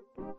Hey.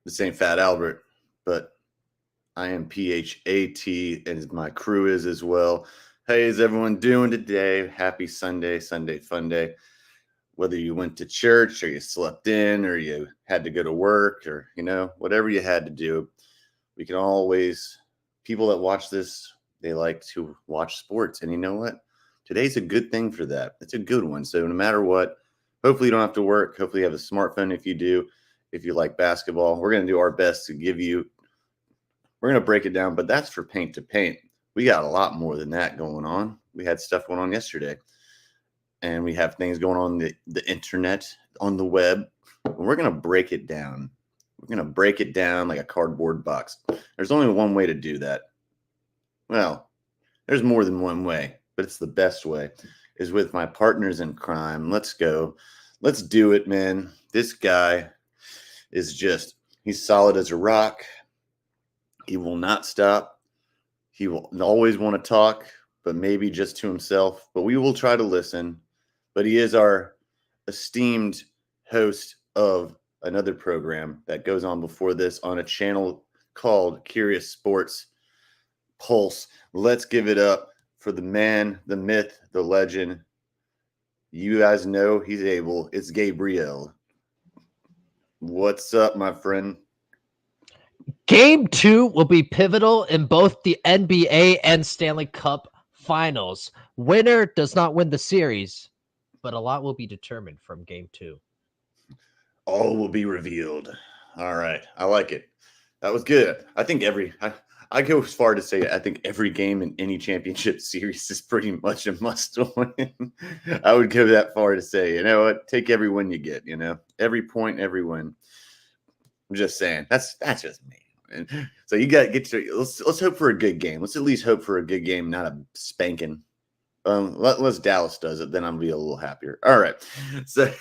This ain't Fat Albert, but I am PHAT, and my crew is as well. Hey, is everyone doing today? Happy Sunday, Sunday Funday. Whether you went to church or you slept in or you had to go to work or, whatever you had to do, we can always, people that watch this, they like to watch sports. And you know what? Today's a good thing for that. It's a good one. So no matter what, hopefully you don't have to work. Hopefully you have a smartphone if you do. If you like basketball, we're going to do our best to give you, we're going to break it down, but that's for paint to paint. We got a lot more than that going on. We had stuff going on yesterday, and we have things going on the internet, on the web. And we're going to break it down. We're going to break it down like a cardboard box. There's only one way to do that. Well, there's more than one way, but it's the best way, is with my partners in crime. Let's go. Let's do it, man. This guy is he's solid as a rock. He will not stop. He will always want to talk, but maybe just to himself. But we will try to listen. But he is our esteemed host of another program that goes on before this on a channel called Curious Sports Pulse. Let's give it up for the man, the myth, the legend. You guys know he's able. It's Gabriel. What's up, my friend? Game 2 will be pivotal in both the NBA and Stanley Cup finals. Winner does not win the series, but a lot will be determined from Game 2. All will be revealed. All right. I like it. That was good. I think I go as far to say I think every game in any championship series is pretty much a must win. I would go that far to say, you know what? Take every win you get, every point, every win. I'm just saying. That's just me. And so you got to get to let's hope for a good game. Let's at least hope for a good game, not a spanking. Unless Dallas does it, then I'll be a little happier. All right. So,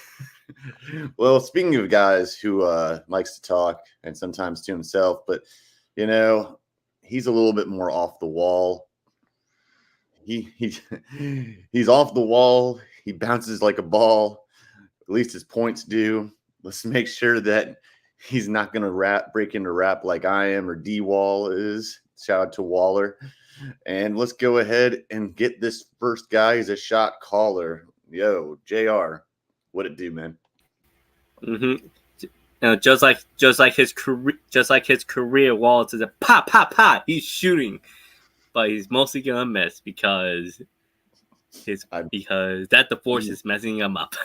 well, speaking of guys who likes to talk and sometimes to himself, but he's a little bit more off the wall. He's off the wall. He bounces like a ball. At least his points do. Let's make sure that he's not going to break into rap like I am or D-Wall is. Shout out to Waller. And let's go ahead and get this first guy. He's a shot caller. Yo, JR, what it do, man? Mm-hmm. Just like his career, Wallace is a pop. He's shooting, but he's mostly gonna miss because that the force is messing him up.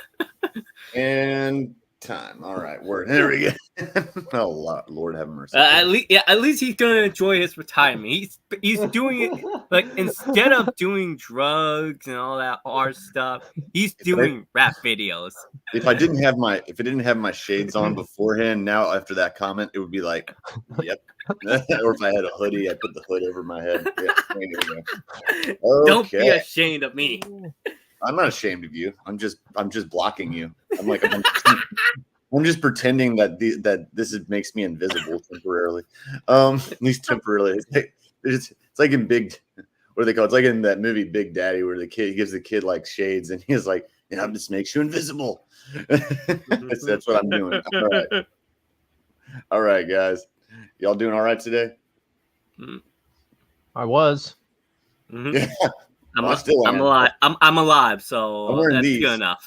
And time. All right, word. There we go. Oh, Lord have mercy. At least he's gonna enjoy his retirement. He's doing it like instead of doing drugs and all that hard stuff, he's doing rap videos. If it didn't have my shades on beforehand, now after that comment, it would be like, yep. Or if I had a hoodie, I'd put the hood over my head. Yeah, okay. Don't be ashamed of me. I'm not ashamed of you. I'm just blocking you. I'm just pretending that this makes me invisible temporarily. At least temporarily. It's like in what do they call it? It's like in that movie Big Daddy where he gives the kid like shades and he's like, it just makes you invisible. That's what I'm doing. All right, guys. Y'all doing all right today? I was. Mm-hmm. Yeah. I'm alive. I'm alive, so that's good enough.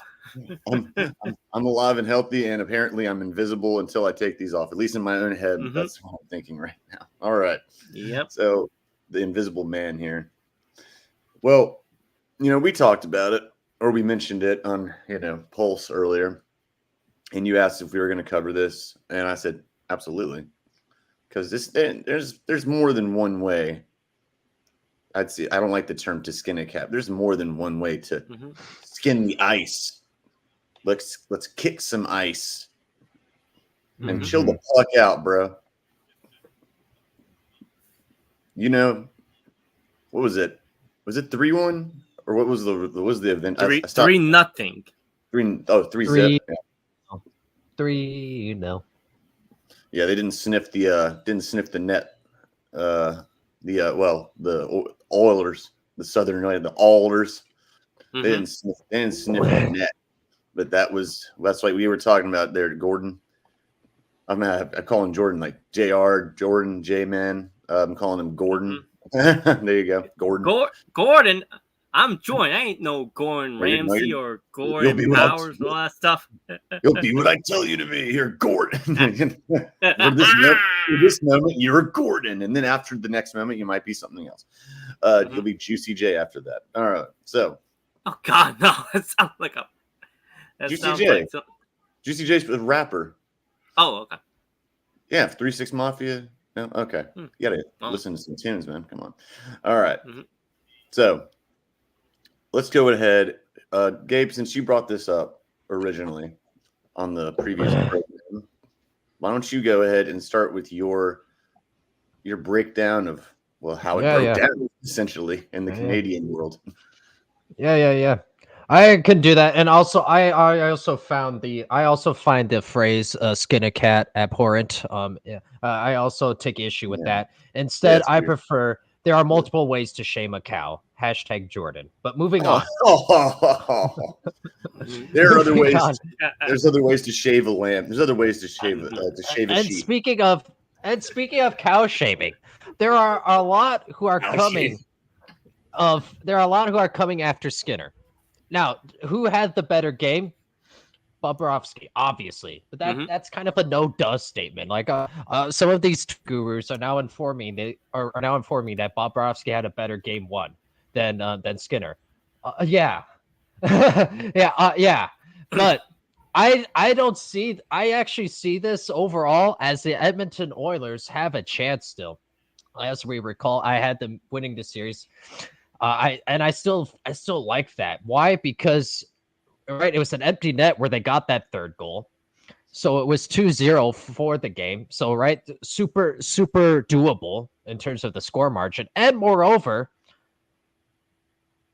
I'm alive and healthy, and apparently I'm invisible until I take these off. At least in my own head, That's what I'm thinking right now. All right. Yep. So the invisible man here. Well, we talked about it, or we mentioned it on Pulse earlier, and you asked if we were going to cover this, and I said absolutely. because there's more than one way. I don't like the term to skin a cat. There's more than one way to skin the ice. Let's kick some ice and chill the fuck out, bro. You know, what was it? Was it 3-1 or what was the event? 3-0. 3-0. Yeah. 3, Yeah, they didn't sniff the net. The Oilers, the Southern United, the Oilers. They didn't sniff the net. But that's like we were talking about there, Gordon. I call him Jordan, like JR, Jordan, J-Man. I'm calling him Gordon. There you go, Gordon. Gordon, I'm Jordan. I ain't no Gordon Ramsay or Gordon Powers and all that stuff. You'll be what I tell you to be here, Gordon. For this moment, you're a Gordon. And then after the next moment, you might be something else. You'll be Juicy J after that. All right, so. Oh, God, no. That sounds like a... Juicy J. Juicy J's a rapper. Oh, okay. Yeah, 3 6 Mafia. No? Okay. You gotta listen to some tunes, man. Come on. All right. So let's go ahead. Gabe, since you brought this up originally on the previous program, why don't you go ahead and start with your breakdown of how it broke down essentially in the Canadian world. Yeah. I can do that, and also I also find the phrase "skin a cat" abhorrent. I also take issue with that. Instead, I prefer there are multiple ways to shame a cow. # Jordan. But moving on. There are other ways. There's other ways to shave a lamb. There's other ways to shave a sheep. Speaking of cow shaming, there are a lot who are coming after Skinner. Now, who had the better game? Bobrovsky, obviously, but that's kind of a no-duh statement. Like some of these gurus are now informing that Bobrovsky had a better game 1 than Skinner. Yeah. But I don't see. I actually see this overall as the Edmonton Oilers have a chance still. As we recall, I had them winning the series. I still like that. Why? Because it was an empty net where they got that third goal. So it was 2-0 for the game. So super doable in terms of the score margin. And moreover,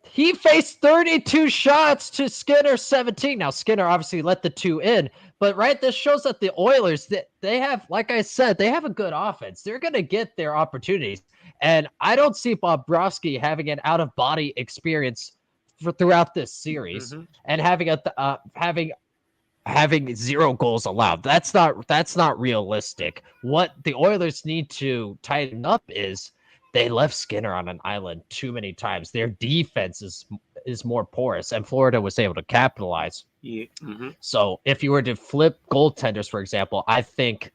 he faced 32 shots to Skinner 17. Now Skinner obviously let the 2 in, but this shows that the Oilers, they have, like I said, they have a good offense. They're going to get their opportunities. And I don't see Bobrovsky having an out-of-body experience throughout this series and having 0 goals allowed. That's not realistic. What the Oilers need to tighten up is they left Skinner on an island too many times. Their defense is more porous, and Florida was able to capitalize. Yeah. So if you were to flip goaltenders, for example, I think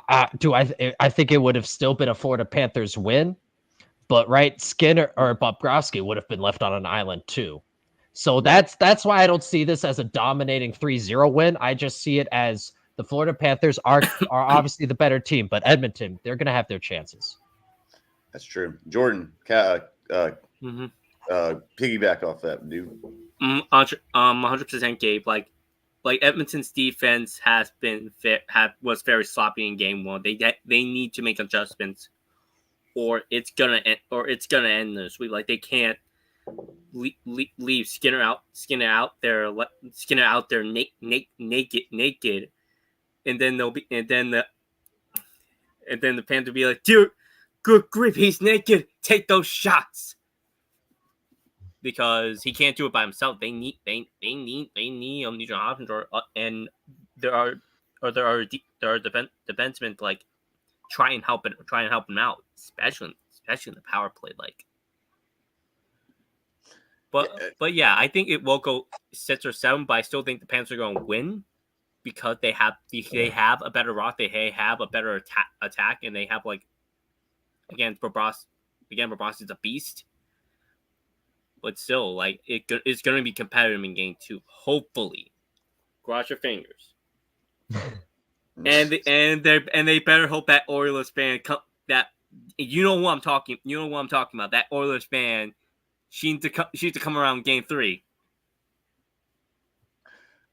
I think it would have still been a Florida Panthers win, but Skinner or Bobrovsky would have been left on an island too. So that's why I don't see this as a dominating 3-0 win. I just see it as the Florida Panthers are obviously the better team, but Edmonton, they're going to have their chances. That's true. Jordan, piggyback off that, dude. 100% Gabe. Like Edmonton's defense was very sloppy in game 1. They need to make adjustments, or it's gonna end this week. Like they can't leave Skinner out there naked, and then the Panthers will be like, dude, good grip, he's naked, take those shots. Because he can't do it by himself. They need neutral options, and there are defensemen to try and help him out, especially in the power play. But yeah, I think it will go 6 or 7. But I still think the Panthers are going to win because they have a better rock, they have a better attack, and they have again Bobrovsky's a beast. But still, it's going to be competitive in game 2. Hopefully. Cross your fingers. and they better hope that Oilers fan that you know what I'm talking about. That Oilers fan, she needs to come around Game 3.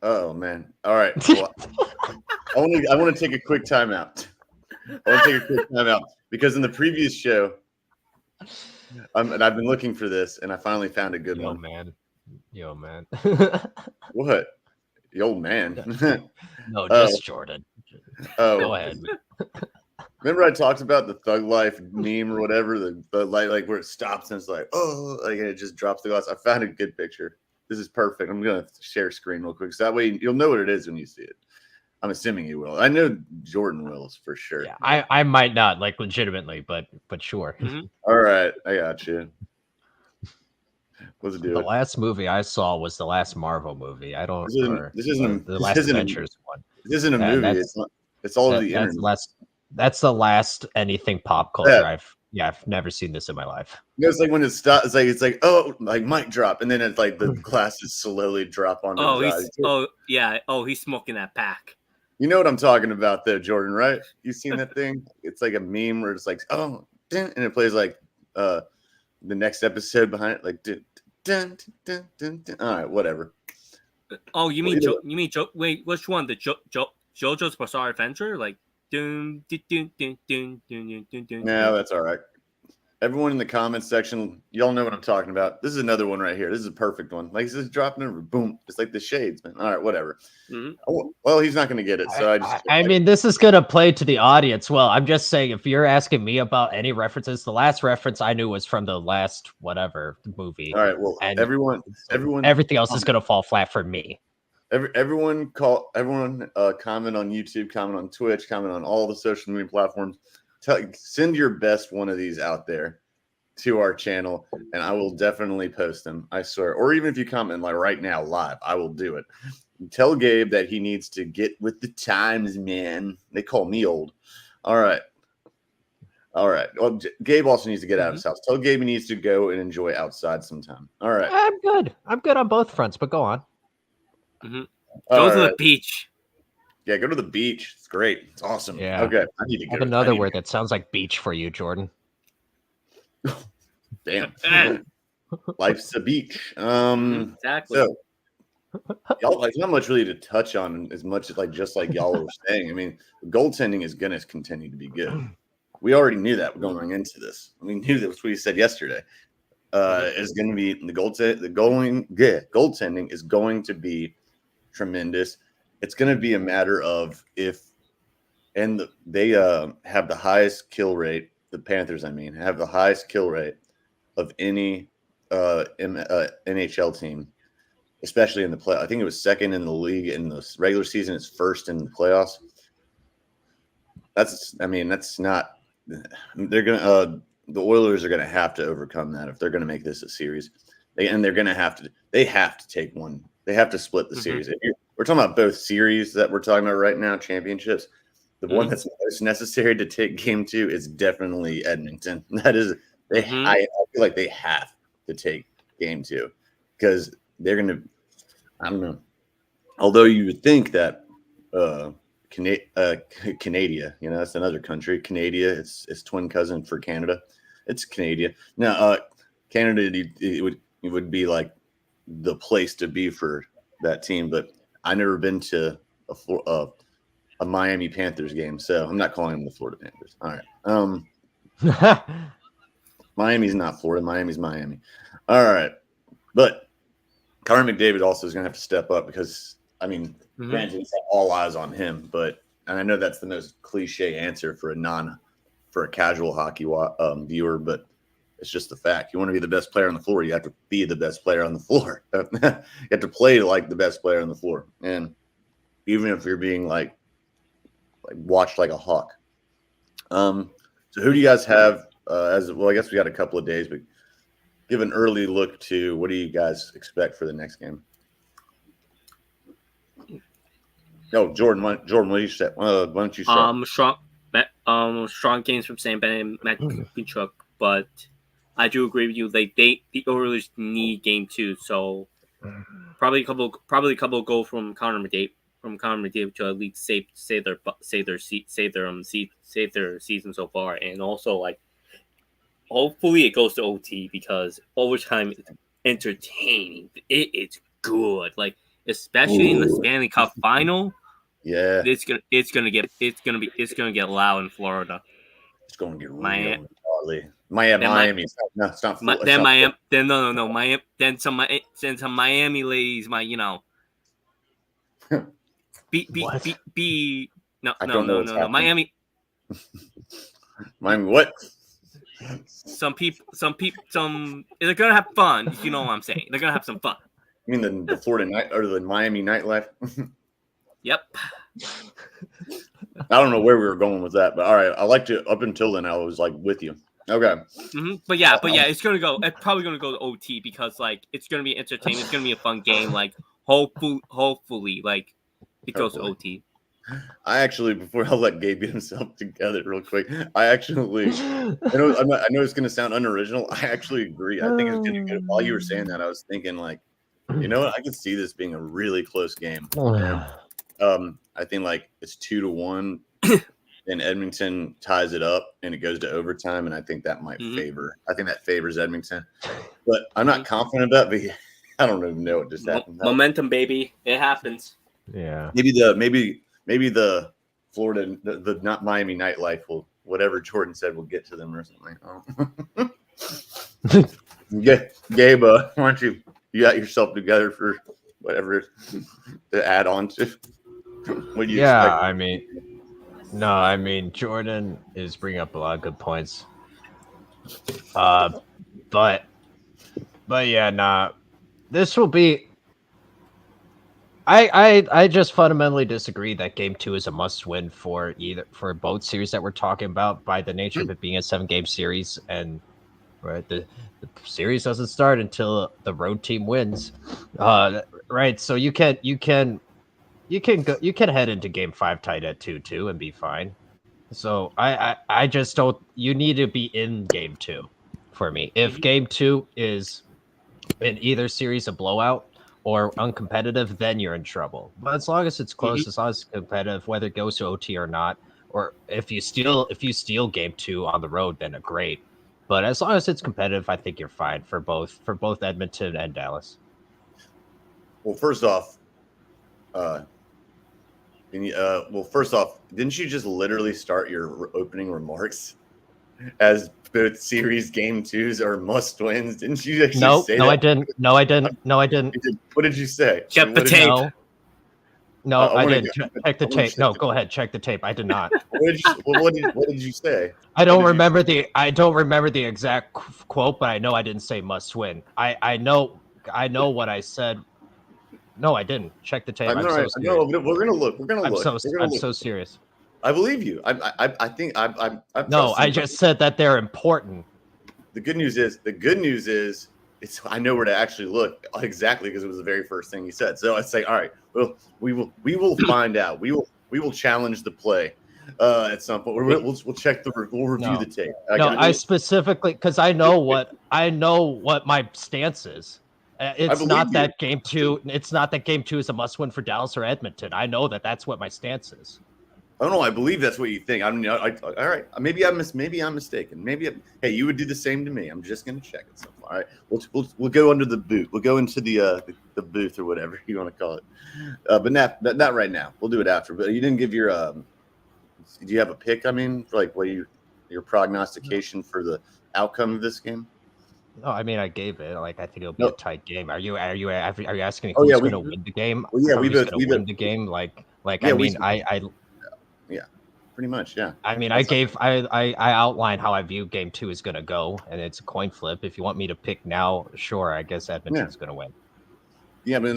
Oh man! All right. Well, I want to take a quick timeout. Because in the previous show, and I've been looking for this, and I finally found a good one. Yo, man. What? Yo, man. No, just Jordan. Go ahead. Remember I talked about the Thug Life meme or whatever, the light, like where it stops and it's like, oh, like and it just drops the glass. I found a good picture. This is perfect. I'm gonna share screen real quick, so that way you'll know what it is when you see it. I'm assuming you will. I know Jordan will for sure. Yeah, I might not, like, legitimately, but sure. Mm-hmm. All right, I got you. Let's do The it. last movie I saw was the last Marvel movie. I don't. This isn't the last Avengers one. This isn't a movie. It's all over the internet. That's the last anything pop culture I've never seen this in my life. You know, it's like when it stops. It's like oh, like mic drop, and then it's like the glasses slowly drop on. He's smoking that pack. You know what I'm talking about, though, Jordan, right? You seen that thing? It's like a meme where it's like, oh, and it plays like the next episode behind it, like, dun, dun, dun, dun, dun. All right, whatever. Oh, you mean wait, which one? The JoJo's Bizarre Adventure, like, dun dun dun dun dun dun dun dun. No, that's all right. Everyone in the comments section, y'all know what I'm talking about. This is another one right here. This is a perfect one. Like, this is dropping over, boom. It's like the shades, man. All right, whatever. Mm-hmm. Oh, well, he's not going to get it. So I mean, this is going to play to the audience. Well, I'm just saying, if you're asking me about any references, the last reference I knew was from the last whatever movie. All right, well, and everyone, everything else is going to fall flat for me. Everyone comment on YouTube, comment on Twitch, comment on all the social media platforms. Send your best one of these out there to our channel, and I will definitely post them. I swear. Or even if you comment like right now live, I will do it. Tell Gabe that he needs to get with the times, man. They call me old. All right. Well, Gabe also needs to get out of his house. Tell Gabe he needs to go and enjoy outside sometime. All right. I'm good on both fronts, but go on. Mm-hmm. Go to the beach. Yeah, go to the beach. It's great. It's awesome. Yeah. Okay. I need to go. Another word that sounds like beach for you, Jordan. Damn. Life's a beach. Exactly. So y'all, like, not much really to touch on as much as just like y'all were saying. I mean, goaltending is gonna continue to be good. We already knew that going into this. We knew that was what we said yesterday. Is going to be the goaltending is going to be tremendous. It's going to be a matter of they have the highest kill rate. The Panthers, have the highest kill rate of any NHL team, especially in the play. I think it was second in the league in the regular season. It's first in the playoffs. That's not. They're gonna. The Oilers are gonna have to overcome that if they're gonna make this a series. They have to take one. They have to split the series. We're talking about both series that we're talking about right now, championships. The one that's most necessary to take game 2 is definitely Edmonton. That is, I feel like they have to take game 2 because they're going to, I don't know. Although you would think that Canada, that's another country. Canada, it's twin cousin for Canada. It's Canada. Now, Canada, it would be like the place to be for that team, but I never been to a Miami Panthers game, so I'm not calling them the Florida Panthers. All right. Miami's not Florida. Miami's Miami. All right. But Connor McDavid also is going to have to step up because, granted, it's all eyes on him, and I know that's the most cliche answer for a casual hockey viewer, but it's just the fact. You want to be the best player on the floor, you have to be the best player on the floor. You have to play like the best player on the floor. And even if you're being like watched like a hawk. So who do you guys have I guess we got a couple of days, but give an early look to what do you guys expect for the next game? No, Jordan, what do you say? Why don't you start? Strong games from Sam Bennett and Matt Kachuk, but I do agree with you. Like the Oilers need game 2, so probably a couple goals from Connor McDavid. from Connor McDavid to at least save their season so far, and also like hopefully it goes to OT because overtime is entertaining. It is good, like especially in the Stanley Cup final. Yeah, It's gonna get loud in Florida. it's going to get real Miami, gnarly. Miami. No, it's not. then Miami. Then no. Miami. Then some Miami ladies might be no. Miami. Miami what? Some they're gonna have fun. If you know what I'm saying, they're gonna have some fun. You mean the Florida night or the Miami nightlife? Yep. I don't know where we were going with that, but all right. I liked it up until then. I was like with you. Okay. Mm-hmm. But yeah, it's probably gonna go to OT because like it's gonna be entertaining. It's gonna be a fun game. Like hopefully, like it goes to OT. I actually, before I let Gabe get himself together real quick, I know it's going to sound unoriginal. I actually agree. I think it's going to be good. While you were saying that, I was thinking like, you know what? I could see this being a really close game. I think like it's 2-1 and Edmonton ties it up and it goes to overtime. And I think that might favors Edmonton, but I'm not confident about it. But I don't even know what just happened. Momentum, baby. It happens. Yeah. Maybe the Florida, the not Miami nightlife will, whatever Jordan said, will get to them or something. Gabe, why don't you got yourself together for whatever to add on to? What do you expect? I mean, Jordan is bringing up a lot of good points. But yeah, this will be. I just fundamentally disagree that Game 2 is a must-win for both series that we're talking about by the nature of it being a 7-game series, and right the series doesn't start until the road team wins, right? So you can head into Game 5 tied at 2-2 and be fine. So I just don't. You need to be in Game 2 for me. If Game 2 is in either series a blowout or uncompetitive, then you're in trouble. But as long as it's close, as long as it's competitive, whether it goes to OT or not, or if you steal Game 2 on the road, then great. But as long as it's competitive, I think you're fine for both Edmonton and Dallas. Well, first off, didn't you just literally start your opening remarks as both series Game 2s are must wins? Didn't you actually say that? I didn't. No, I didn't. What did you say? Check the tape. No, I didn't. Check the tape. No, go ahead. Check the tape. I did not. What did you say? I don't remember the exact quote, but I know I didn't say must win. I know what I said. No, I didn't. Check the tape. I'm so serious. No, we're gonna look. I'm so serious. I believe you. I think I just said that they're important. The good news is I know where to actually look exactly because it was the very first thing he said. So I say, all right, well, we will find out. We will challenge the play at some point. We'll check we'll review the tape. I specifically because I know what my stance is. It's not that Game 2. It's not that Game 2 is a must-win for Dallas or Edmonton. I know that's what my stance is. I don't know. I believe that's what you think. All right. Maybe I'm mistaken. Hey, you would do the same to me. I'm just gonna check it. All right. We'll go under the boot. We'll go into the booth or whatever you want to call it. But not right now. We'll do it after. But you didn't give your. Do you have a pick? I mean, for like your prognostication for the outcome of this game? No, I mean I gave it. Like I think it'll be a tight game. Are you asking who's going to win the game? Well, yeah, we win the game. Yeah, pretty much. Yeah. I mean, I outlined how I view Game 2 is going to go, and it's a coin flip. If you want me to pick now, sure. I guess Edmonton's going to win. Yeah, I mean,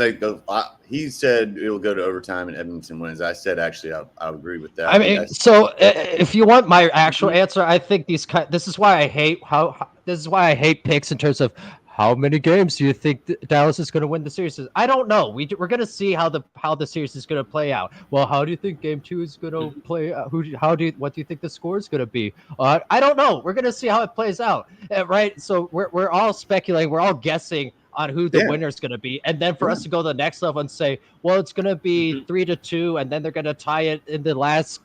he said it'll go to overtime and Edmonton wins. I said actually, I would agree with that. I mean, if you want my actual answer, I think this is why I hate picks in terms of how many games do you think Dallas is going to win the series. I don't know. We're going to see how the series is going to play out. Well, how do you think Game 2 is going to play? What do you think the score is going to be? I don't know. We're going to see how it plays out, right? So we're all speculating. We're all guessing on who the winner's going to be, and then for us to go to the next level and say, well, it's going to be 3-2, and then they're going to tie it in the last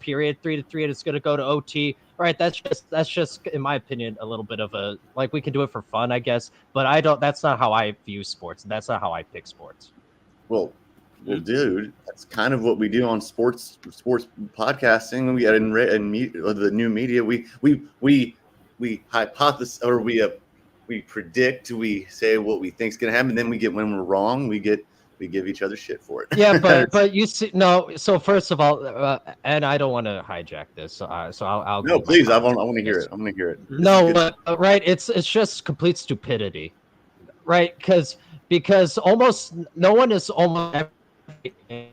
period 3-3, and it's going to go to OT. Right? That's just in my opinion a little bit of a like we can do it for fun, I guess, but I don't. That's not how I view sports, and that's not how I pick sports. Well, dude, that's kind of what we do on sports podcasting. We got in the new media. We hypothesize, or we predict. We say what we think's gonna happen. Then when we're wrong, we give each other shit for it. Yeah, but you see, no. So first of all, and I don't want to hijack this. So I'll no, please. I want to hear it. I'm gonna hear it. No, right. It's just complete stupidity, right? Because almost no one is almost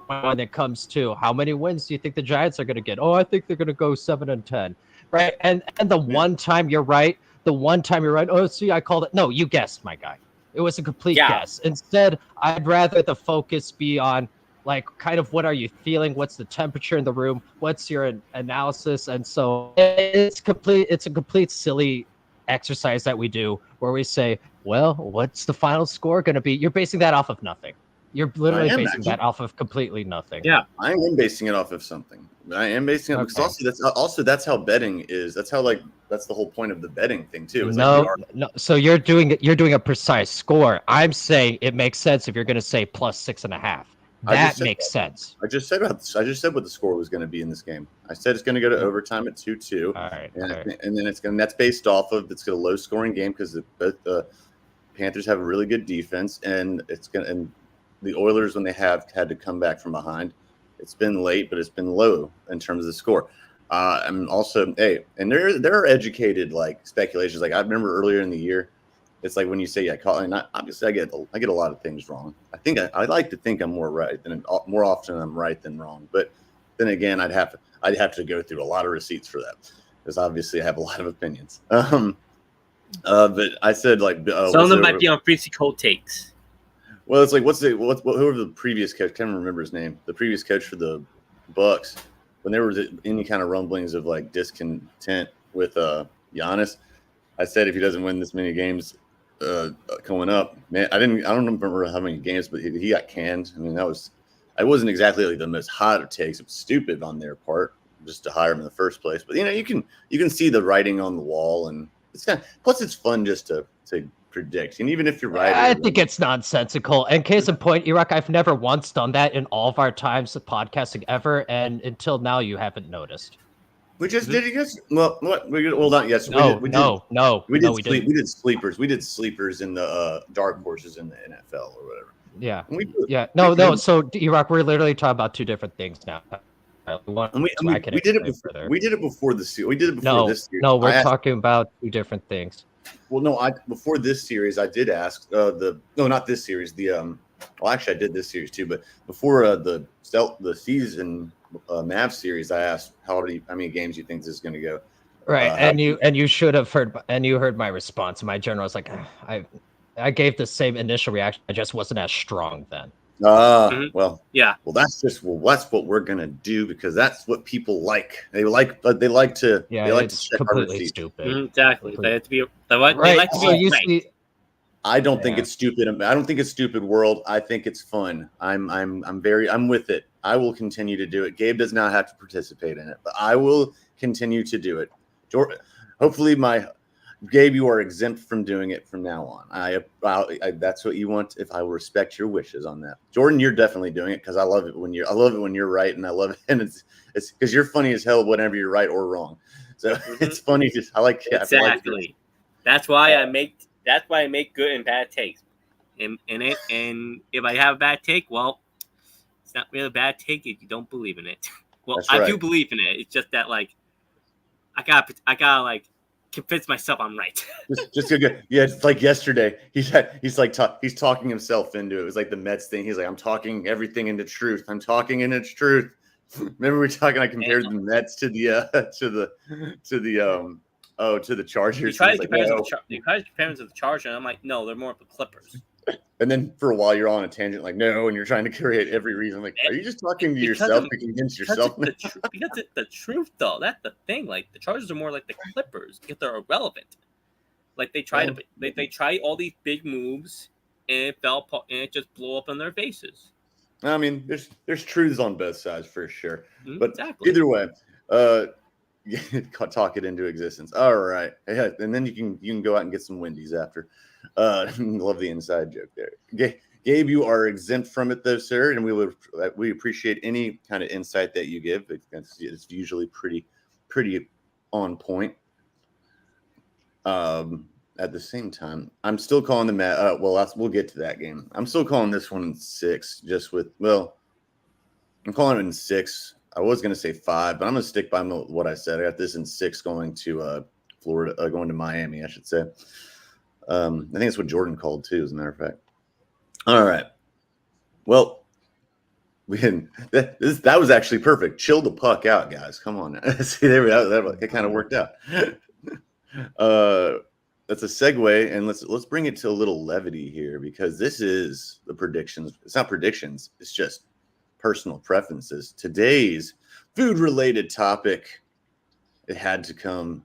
when it comes to how many wins do you think the Giants are going to get? Oh, I think they're going to go 7-10, right? And the one time you're right, oh, see, I called it. No, you guessed, my guy. It was a complete guess. Instead, I'd rather the focus be on like kind of what are you feeling? What's the temperature in the room? What's your analysis? And so it's a complete silly exercise that we do where we say, well, what's the final score going to be? You're basing that off of nothing. You're literally basing that off of completely nothing. Yeah, I am basing it off of something. I am basing it because that's how betting is. That's how that's the whole point of the betting thing too. No. So you're doing a precise score. I'm saying it makes sense if you're going to say +6.5. That makes sense. I just said what the score was going to be in this game. I said it's going to go to overtime at 2-2. All right. And then that's based off of it's a low scoring game because the Panthers have a really good defense, and the Oilers, when they have had to come back from behind, it's been late, but it's been low in terms of the score. And also, and there are educated like speculations. Like I remember earlier in the year, it's like when you say obviously I get a lot of things wrong. I think I like to think I'm more often I'm right than wrong. But then again, I'd have to go through a lot of receipts for that because obviously I have a lot of opinions. But I said like some of them might be on pretty cold takes. Well, it's like whoever the previous coach, I can't remember his name, the previous coach for the Bucks, when there was any kind of rumblings of like discontent with Giannis, I said if he doesn't win this many games coming up, man, I don't remember how many games, but he got canned. I mean, I wasn't exactly like the most hot of takes. It was stupid on their part just to hire him in the first place. But you can see the writing on the wall, and plus it's fun just to predict. And even if you're right, I think it's nonsensical. And case in point, Iraq, I've never once done that in all of our times of podcasting ever, and until now you haven't noticed. We just did it. Well, not yes. No. We did sleepers. We did sleepers in the dark horses in the NFL or whatever. Yeah. No. So Iraq, we're literally talking about two different things now. We did it before this series. No, we're talking about two different things. Well, no, before this series, I did ask not this series. Actually, I did this series too, but before the season Mavs series, I asked how many games you think this is going to go. Right, and you should have heard, and you heard my response. My general was like, I gave the same initial reaction. I just wasn't as strong then. Well, yeah. Well, that's what we're gonna do because that's what people like. They like to check completely stupid. Exactly. They have to be. They like to be right. I don't think it's stupid. I don't think it's stupid, world. I think it's fun. I'm with it. I will continue to do it. Gabe does not have to participate in it, but I will continue to do it. Hopefully, Gabe, you are exempt from doing it from now on. I that's what you want. If I will respect your wishes on that, Jordan, you're definitely doing it because I love it when you're right, and I love it, and it's because you're funny as hell whenever you're right or wrong. So it's funny. Exactly. That's why I make good and bad takes, and if I have a bad take, well, it's not really a bad take if you don't believe in it. Well, I do believe in it. It's just that like I gotta like convince myself I'm right. just good. Yeah, it's like yesterday. He's talking himself into it. It was like the Mets thing. He's like, I'm talking everything into truth. I'm talking into truth. Remember we were talking? I compared the Mets to the Chargers. You try to compare them to the Chargers, and I'm like, no, they're more of the Clippers. And then for a while you're on a tangent, like no, and you're trying to create every reason. Like, are you just talking to yourself to convince yourself? Because it's the truth, though. That's the thing. Like the Chargers are more like the Clippers because they're irrelevant. Like they tried they tried all these big moves, and it fell apart, and it just blew up in their faces. I mean, there's truths on both sides for sure, but Exactly. either way, talk it into existence. All right, yeah, and then you can go out and get some Wendy's after. Love the inside joke there. Gabe, you are exempt from it though, sir, and we appreciate any kind of insight that you give. It's usually pretty on point. At the same time, I'm still calling the match. We'll get to that game. I'm still calling this one in 6, I'm calling it in 6. I was going to say 5, but I'm going to stick by what I said. I got this in 6 going to Florida, going to Miami, I should say. I think that's what Jordan called too, as a matter of fact. All right. Well, that was actually perfect. Chill the puck out, guys. Come on. See, there we go. That kind of worked out. That's a segue, and let's bring it to a little levity here, because this is the predictions. It's not predictions. It's just personal preferences. Today's food-related topic, it had to come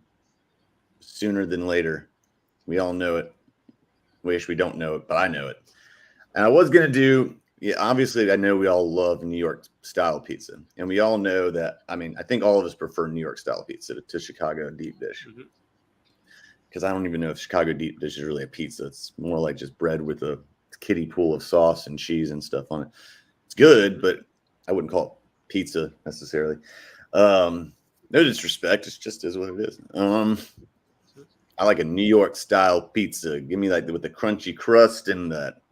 sooner than later. We all know it. Wish we don't know it, but I know it. And I was going to do, obviously, I know we all love New York-style pizza. And we all know that, I think all of us prefer New York-style pizza to Chicago deep dish. Because I don't even know if Chicago deep dish is really a pizza. It's more like just bread with a kiddie pool of sauce and cheese and stuff on it. It's good, but I wouldn't call it pizza necessarily. No disrespect. It just is what it is. I like a New York style pizza. Give me with the crunchy crust and that.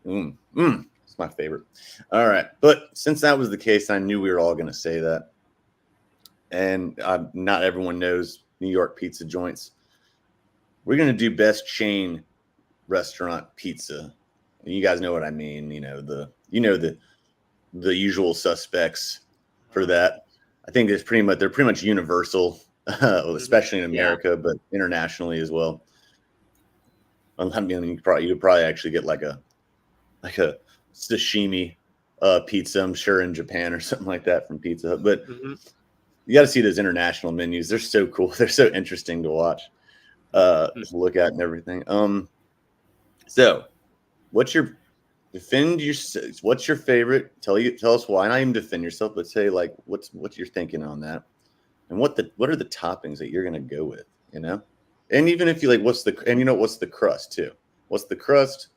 It's my favorite. All right. But since that was the case, I knew we were all going to say that. And not everyone knows New York pizza joints. We're going to do best chain restaurant pizza. And you guys know what I mean. The usual suspects for that. I think they're pretty much universal, especially in America, but internationally as well. You could probably actually get like a sashimi pizza, I'm sure, in Japan or something like that from Pizza Hut. But you got to see those international menus. They're so cool. They're so interesting to watch, look at and everything. So what's your favorite? Tell us why. Not even defend yourself, but say what you're thinking on that, and what are the toppings that you're gonna go with, And even if you what's the crust too? What's the crust?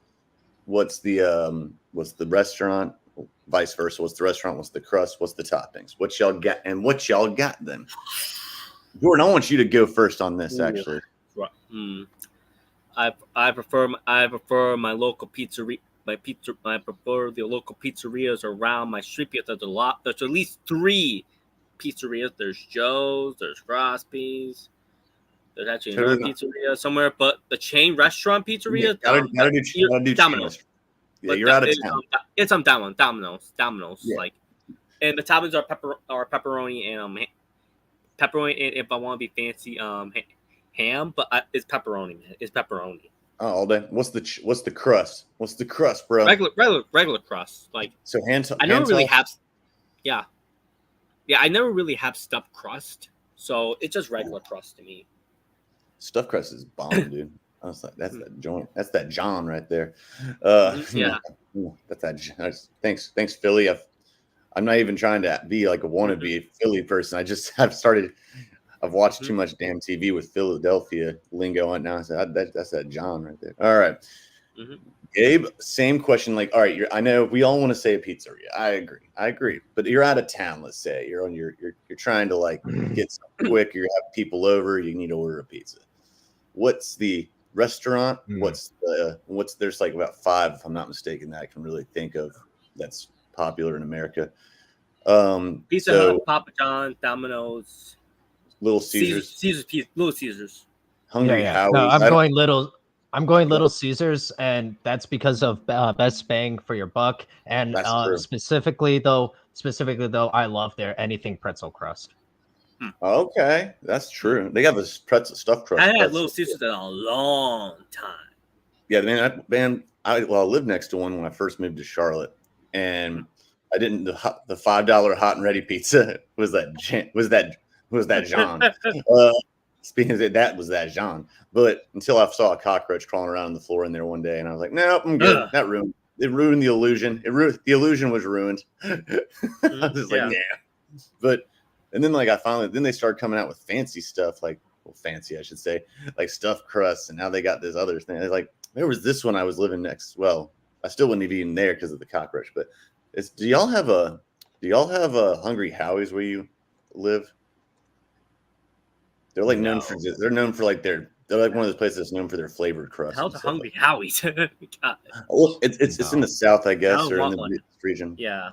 What's the restaurant? Vice versa. What's the restaurant? What's the crust? What's the toppings? What y'all got and what y'all got then? Jordan, I want you to go first on this. Actually, I prefer my local pizzeria. I prefer the local pizzerias around my street, because there's at least 3 pizzerias. There's Joe's, there's Frosby's. There's actually another pizzeria somewhere, but the chain restaurant pizzeria. Gotta do Domino's. Yeah, you're out of town. It's on Domino's. Yeah. And the toppings are pepperoni and pepperoni. And if I want to be fancy, ham, but it's pepperoni, man. It's pepperoni. Oh, all day. What's the crust? What's the crust, bro? Regular crust. So I never really have. Yeah. I never really have stuffed crust, so it's just regular crust to me. Stuffed crust is bomb, dude. I was like, that's that joint. That's that John right there. Yeah. That's that. Thanks, Philly. I'm not even trying to be like a wannabe Philly person. I've watched too much damn TV with Philadelphia lingo on now. I said, that's that John right there. All right. Gabe, same question. All right, I know we all want to say a pizzeria. I agree. But you're out of town, let's say. You're trying to get something quick, you have people over, you need to order a pizza. What's the restaurant? There's about 5, if I'm not mistaken, that I can really think of that's popular in America. Pizza Hut, Papa John, Domino's, Little Caesars. Little Caesars. Hungry Howie's. No, I'm going Little Caesars, and that's because of best bang for your buck. And specifically though, I love their anything pretzel crust. Okay, that's true. They have a pretzel stuffed crust. I had Little Caesars in a long time. Yeah, man. I lived next to one when I first moved to Charlotte, and I didn't. The $5 hot and ready pizza was that John. speaking of it, that was that Jean. But until I saw a cockroach crawling around on the floor in there one day, and I was like, "No, I'm good." Ugh. That ruined. It ruined the illusion. The illusion was ruined. I was just like, "Nah." But and then like then they started coming out with fancy stuff, like fancy, I should say, like stuffed crusts, and now they got this other thing. Like there was this one I was living next. Well, I still wouldn't have eaten there because of the cockroach. But do y'all have a Hungry Howie's where you live? They're like known for like they're like one of those places that's known for their flavored crust. How's Hungry Howie's? Well, it's in the South, I guess, or in the one. region. Yeah.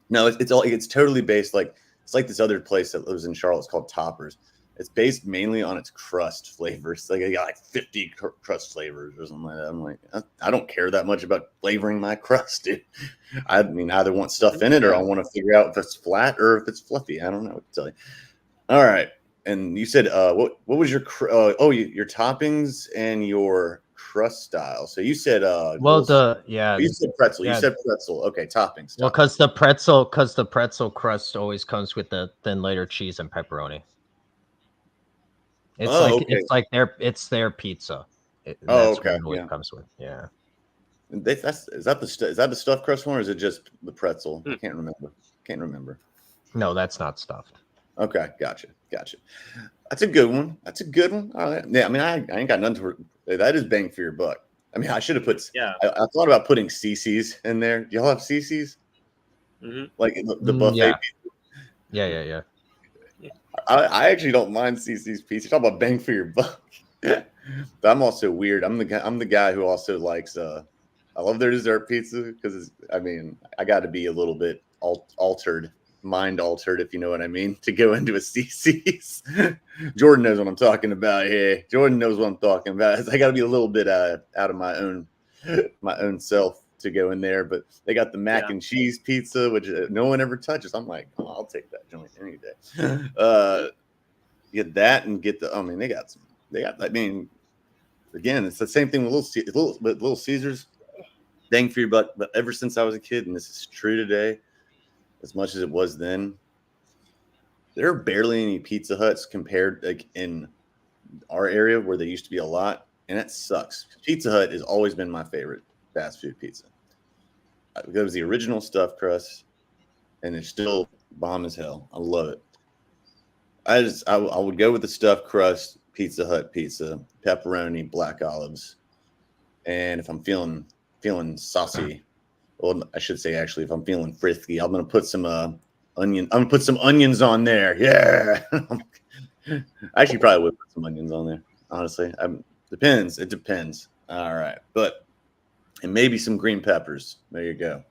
No, it's totally based like it's like this other place that lives in Charlotte. It's called Toppers. It's based mainly on its crust flavors. Like they got like 50 crust flavors or something like that. I'm like, I don't care that much about flavoring my crust, dude. I mean, I either want stuff in it or I want to figure out if it's flat or if it's fluffy. I don't know what to tell you. All right. And you said, what was your your toppings and your crust style? So you said, you said pretzel. Yeah. You said pretzel. Okay, toppings. Well, because the pretzel crust always comes with the thin layer cheese and pepperoni. It's their pizza. That's what it always comes with. Yeah. Is that the stuffed crust one, or is it just the pretzel? I can't remember. No, that's not stuffed. Okay, gotcha. That's a good one. All right. Yeah, I mean, I ain't got nothing to. That is bang for your buck. I mean, I should have put. Yeah. I thought about putting CC's in there. Do y'all have CC's? Mm-hmm. Like the buffet. Yeah. I actually don't mind CC's pizza. Talk about bang for your buck. But I'm also weird. I'm the guy who also likes. I love their dessert pizza because I got to be a little bit mind altered, if you know what I mean, to go into a CC's. Jordan knows what I'm talking about here. Jordan knows what I'm talking about. I got to be a little bit out of my own self to go in there. But they got the mac and cheese pizza, which no one ever touches. I'm like, oh, I'll take that joint any day. Get that and get the. I mean, they got. I mean, again, it's the same thing with Little Caesars. Bang for your buck. But ever since I was a kid, and this is true today, as much as it was then, there are barely any Pizza Huts compared like in our area where there used to be a lot, and that sucks. Pizza Hut has always been my favorite fast food pizza. It was the original stuffed crust, and it's still bomb as hell. I love it. I would go with the stuffed crust Pizza Hut pizza, pepperoni, black olives, and if I'm feeling saucy. Well, I should say actually, if I'm feeling frisky, I'm gonna put some onion. I'm gonna put some onions on there. Yeah, I actually probably would put some onions on there. Honestly, depends. It depends. All right, and maybe some green peppers. There you go.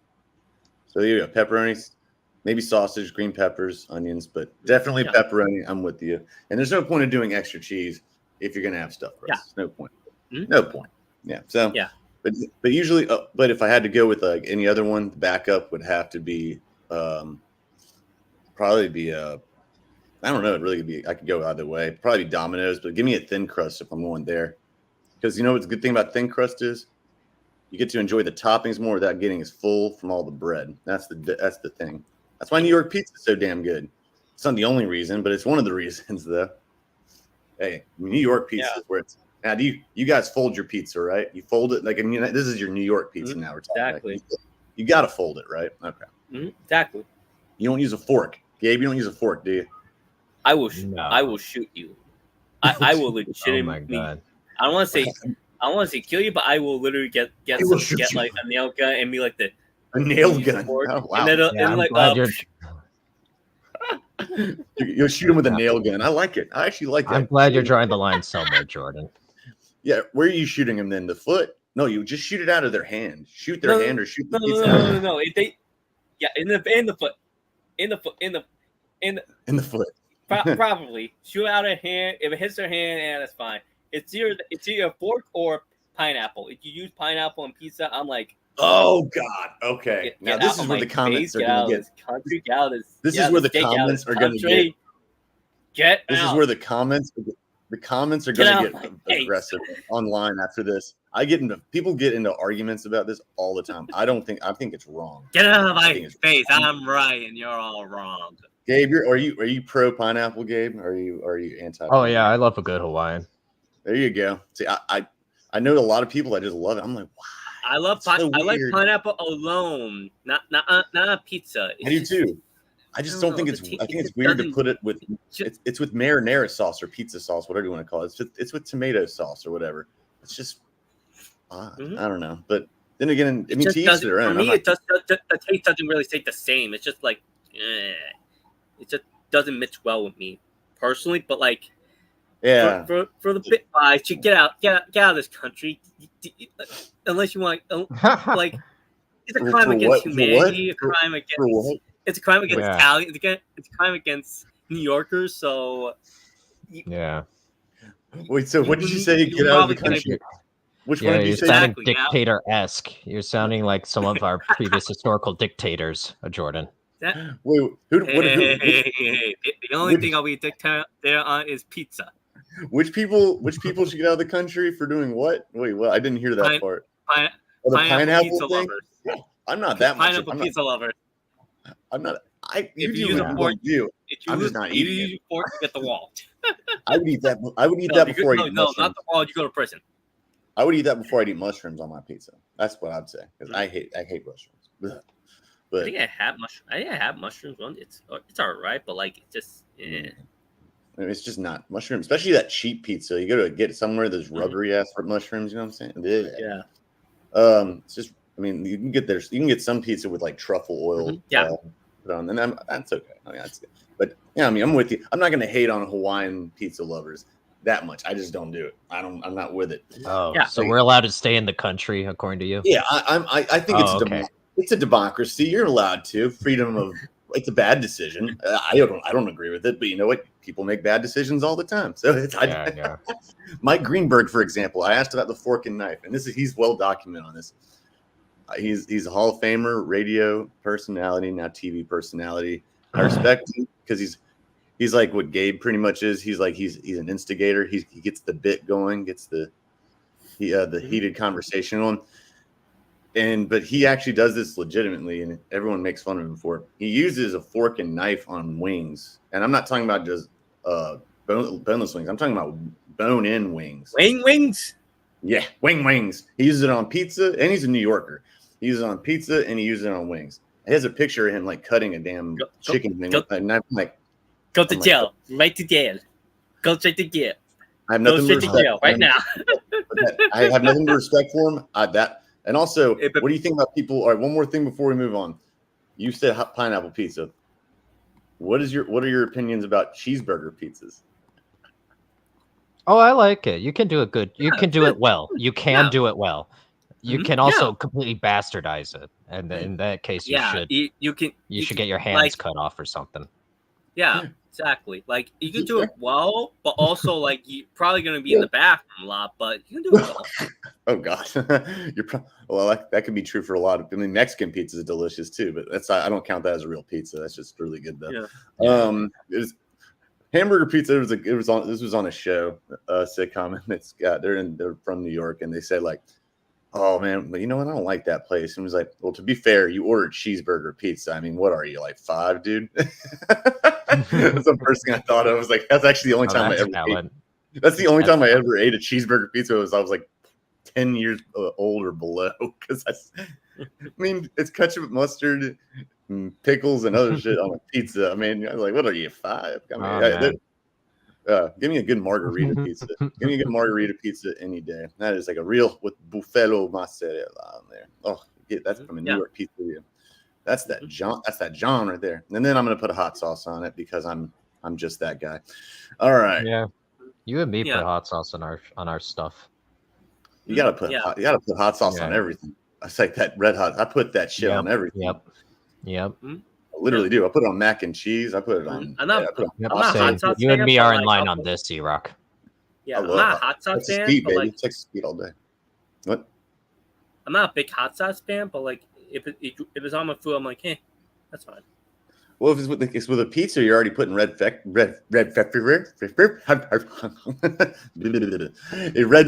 So there you go. Pepperonis, maybe sausage, green peppers, onions, but definitely pepperoni. I'm with you. And there's no point of doing extra cheese if you're gonna have stuffed crust. No point. Mm-hmm. No point. Yeah. So yeah. But usually, but if I had to go with like any other one, the backup would have to be probably be I don't know. It really could be. I could go either way. Probably Domino's, but give me a thin crust if I'm going there. Because you know what's the good thing about thin crust is you get to enjoy the toppings more without getting as full from all the bread. That's the thing. That's why New York pizza is so damn good. It's not the only reason, but it's one of the reasons though. Hey, New York pizza is where it's. Now, do you guys fold your pizza, right? You fold it like this is your New York pizza now. We're talking exactly. About. You got to fold it, right? Okay. Exactly. You don't use a fork, Gabe. You don't use a fork, do you? I will shoot you. I will legitimately. Oh my God. I don't want to say kill you, but I will literally get like a nail gun and be like a nail gun. Oh, wow. And then you'll shoot him with a nail gun. I like it. I actually like it. I'm glad you're drawing the line somewhere, Jordan. Yeah, where are you shooting him then? The foot? No, you just shoot it out of their hand. Shoot their hand or shoot the pizza. No. In the foot. In the foot. Probably shoot out of hand. If it hits their hand, that's fine. It's either a fork or pineapple. If you use pineapple on pizza, I'm like, oh God. Okay. Now this is where the comments are going to get. This is where the comments are going to get. Get This out. is where the comments. The comments are Get going out to of my get face. aggressive online after this. People get into arguments about this all the time. I think it's wrong. Get out of I my think it's face. wrong. I'm right and you're all wrong. Gabe, are you pro pineapple, Gabe? Or are you anti? Oh yeah, I love a good Hawaiian. There you go. See, I know a lot of people that just love it. I'm like, wow. I love I like pineapple alone, not a pizza. I do too. I just don't think it's. I think it's weird to put it with. It's with marinara sauce or pizza sauce, whatever you want to call it. It's with tomato sauce or whatever. It's just odd. Mm-hmm. I don't know, but then again, I mean, to each their own. For me, the taste doesn't really stay the same. It's just like, it just doesn't mix well with me personally. But like, yeah, for the bit buys, you get out of this country, unless you want like. It's a crime against humanity. A crime against. It's a crime against Italians. It's a crime against New Yorkers. So. Yeah. Wait. So what did you say? Get out of the country. Which one did you say? You're sounding dictator-esque. You're sounding like some of our previous historical dictators, Jordan. Wait, the only thing I'll be dictator on is pizza. Which people should get out of the country for doing what? Wait, well, I didn't hear that part. The pineapple pizza thing? Lovers. Yeah, I'm not that much. Pineapple pizza lover. I'm not. If you use a fork, I'm just not eating. You use a fork, you get the wall. I would eat that. I would eat that before I eat mushrooms. No, not the wall. You go to prison. I would eat that before I eat mushrooms on my pizza. That's what I'd say because I hate mushrooms. But I think I have mushrooms once. It's all right, but like it just it's just not mushrooms, especially that cheap pizza. You go to get somewhere there's rubbery ass mushrooms. You know what I'm saying? Yeah. It's just. I mean, you can get some pizza with like truffle oil. Put on, and that's okay. I mean, that's good. But yeah, I mean, I'm with you. I'm not going to hate on Hawaiian pizza lovers that much. I just don't do it. I'm not with it. Oh, yeah. So we're allowed to stay in the country, according to you? Yeah, I think it's a democracy. You're allowed to freedom of. It's a bad decision. I don't agree with it, but you know what? People make bad decisions all the time. So it's Mike Greenberg, for example. I asked about the fork and knife, and he's well documented on this. He's a Hall of Famer, radio personality, now TV personality. I respect him because he's like what Gabe pretty much is. He's an instigator. He gets the bit going, gets the heated conversation on. But he actually does this legitimately, and everyone makes fun of him for it. He uses a fork and knife on wings, and I'm not talking about just boneless wings. I'm talking about bone-in wings. Wings. Yeah, wings. He uses it on pizza, and he's a New Yorker. He uses it on pizza, and he uses it on wings. He has a picture of him like cutting a damn chicken wing with a knife. Go to jail, right to jail. Go straight to jail. I have nothing to jail right now. I have nothing to respect for him. And also, what do you think about people? All right, one more thing before we move on. You said pineapple pizza. What are your opinions about cheeseburger pizzas? Oh, I like it. You can do it good. You can do it well. You can do it well. You can also completely bastardize it, and in that case, you should get your hands cut off or something. Yeah, exactly. Like you can do it well, but also like you're probably going to be in the bathroom a lot, but you can do it well. Oh gosh, that could be true for a lot of. I mean, Mexican pizza is delicious too, but I don't count that as a real pizza. That's just really good though. Yeah. Hamburger pizza. This was on a show, sitcom, and they're from New York, and they said like, "Oh man, but you know what? I don't like that place." And it was like, "Well, to be fair, you ordered cheeseburger pizza. I mean, what are you like 5, dude?" That's the first thing I thought of. I was like, "That's actually the only time I ever ate." That's the only time I ever ate a cheeseburger pizza. I was like 10 years old or below, because I mean, it's ketchup, mustard, and pickles, and other shit on a pizza. I mean, I was like, "What are you 5?" I mean, give me a good margarita pizza. Give me a good margarita pizza any day. That is like a real with buffalo mozzarella on there. Oh, that's from a New York pizzeria. That's that John right there. And then I'm gonna put a hot sauce on it because I'm just that guy. All right. Yeah. You and me put hot sauce on our stuff. You gotta put hot sauce on everything. It's like that red hot. I put that shit on everything. Yep. I literally do. I put it on mac and cheese. I put it on. I'm not hot sauce. You and me are in line on this, E-Rock. Yeah, I'm not a hot sauce fan. Speed, baby. Texas speed all day. What? I'm not a big hot sauce fan, but like if it's on my food, I'm like, hey, that's fine. Well, if it's with a pizza, you're already putting red pepper,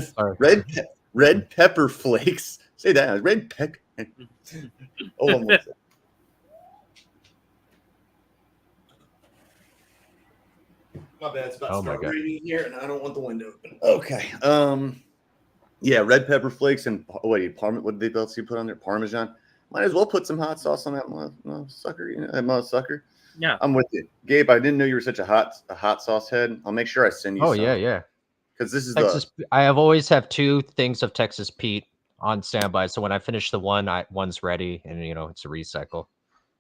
Sorry. red pepper flakes. Say that red pepper. Hold on one second. My bad. It's about to Oh my start God. raining here, and I don't want the window open. Okay. Yeah, red pepper flakes and what did they else you put on there? Parmesan. Might as well put some hot sauce on that sucker. You know, that mother sucker. Yeah. I'm with you, Gabe. I didn't know you were such a hot sauce head. I'll make sure I send you. Oh some. yeah. Because this is Texas. I always have 2 things of Texas Pete on standby. So when I finish the one's ready, and it's a recycle.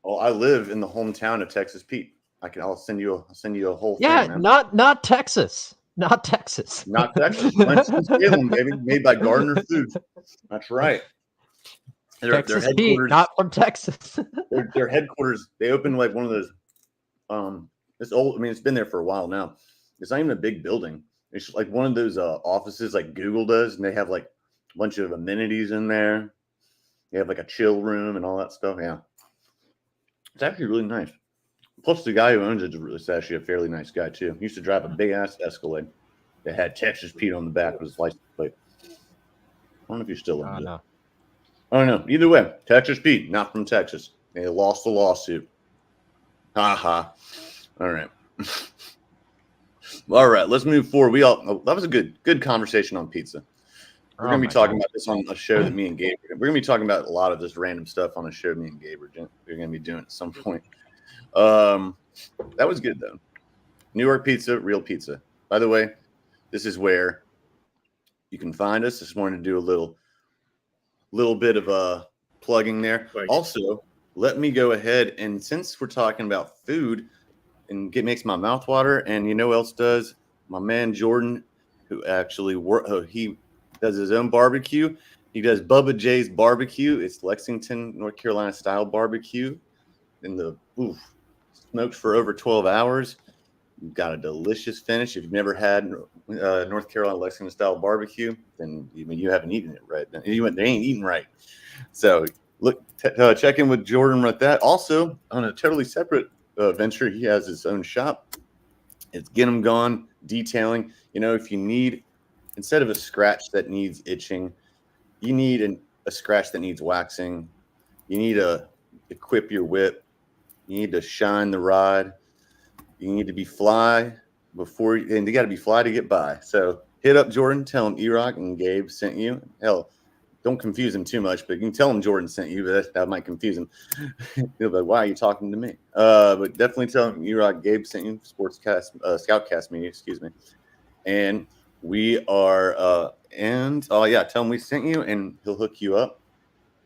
Well, I live in the hometown of Texas Pete. I'll send you a whole Yeah, thing, man. not Texas. Not Texas. Not Texas. Winston-Salem, baby. Made by Gardner Foods. That's right. Their Texas Pete, headquarters, not from Texas. their headquarters, they opened like one of those it's old. I mean, it's been there for a while now. It's not even a big building. It's like one of those offices like Google does, and they have like a bunch of amenities in there. They have like a chill room and all that stuff. Yeah. It's actually really nice. Plus, the guy who owns it is actually a fairly nice guy, too. He used to drive a big-ass Escalade that had Texas Pete on the back of his license plate. I don't know if you still owns it. No. I don't know. Either way, Texas Pete, not from Texas. They lost the lawsuit. Ha ha. All right. All right, let's move forward. That was a good conversation on pizza. We're going to be talking about this on a show that me and Gabe, we're going to be talking about a lot of this random stuff on a show me and Gabe we're going to be doing at some point. That was good though. New York pizza, real pizza. By the way, this is where you can find us. Just wanted to do a little bit of plugging there. Right. Also, let me go ahead and since we're talking about food, and it makes my mouth water, and you know who else does? My man Jordan, who actually he does his own barbecue. He does Bubba J's Barbecue. It's Lexington, North Carolina style barbecue. In the smoked for over 12 hours. You've got a delicious finish. If you've never had North Carolina Lexington style barbecue, then you haven't eaten it right. They ain't eating right. So look, check in with Jordan with that. Also, on a totally separate venture, he has his own shop. It's Get 'em Gone Detailing. If you need, instead of a scratch that needs itching, you need a scratch that needs waxing. You need to equip your whip. You need to shine the rod. You need to be fly and you got to be fly to get by. So hit up Jordan, tell him E-Rock and Gabe sent you. Hell, don't confuse him too much, but you can tell him Jordan sent you, but that might confuse him. He'll be like, why are you talking to me? But definitely tell him E-Rock, Gabe sent you, ScOutCast media, excuse me. And we are, tell him we sent you and he'll hook you up.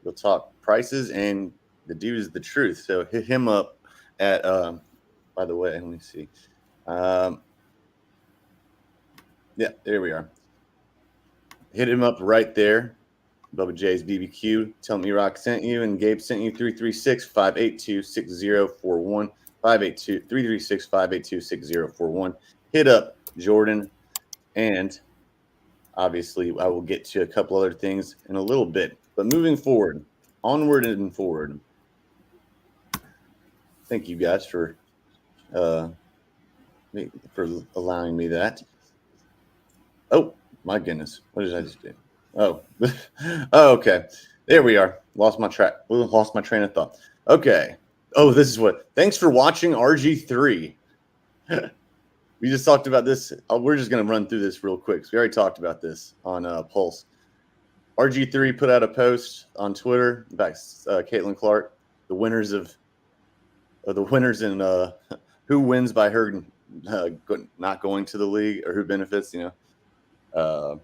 He'll talk prices and the dude is the truth. So hit him up at, by the way, let me see. Yeah, there we are. Hit him up right there. Bubba J's BBQ. Tell him E-Rock sent you and Gabe sent you 336-582-6041. 336-582-6041. Hit up Jordan. And obviously, I will get to a couple other things in a little bit. But moving forward, onward and forward. Thank you guys for allowing me that. Oh my goodness, what did I just do? Oh, okay. There we are. Lost my train of thought. Okay. Oh, this is what. Thanks for watching RG3. We just talked about this. We're just going to run through this real quick. We already talked about this on Pulse. RG3 put out a post on Twitter about Caitlin Clark, the winners in who wins by her not going to the league or who benefits, or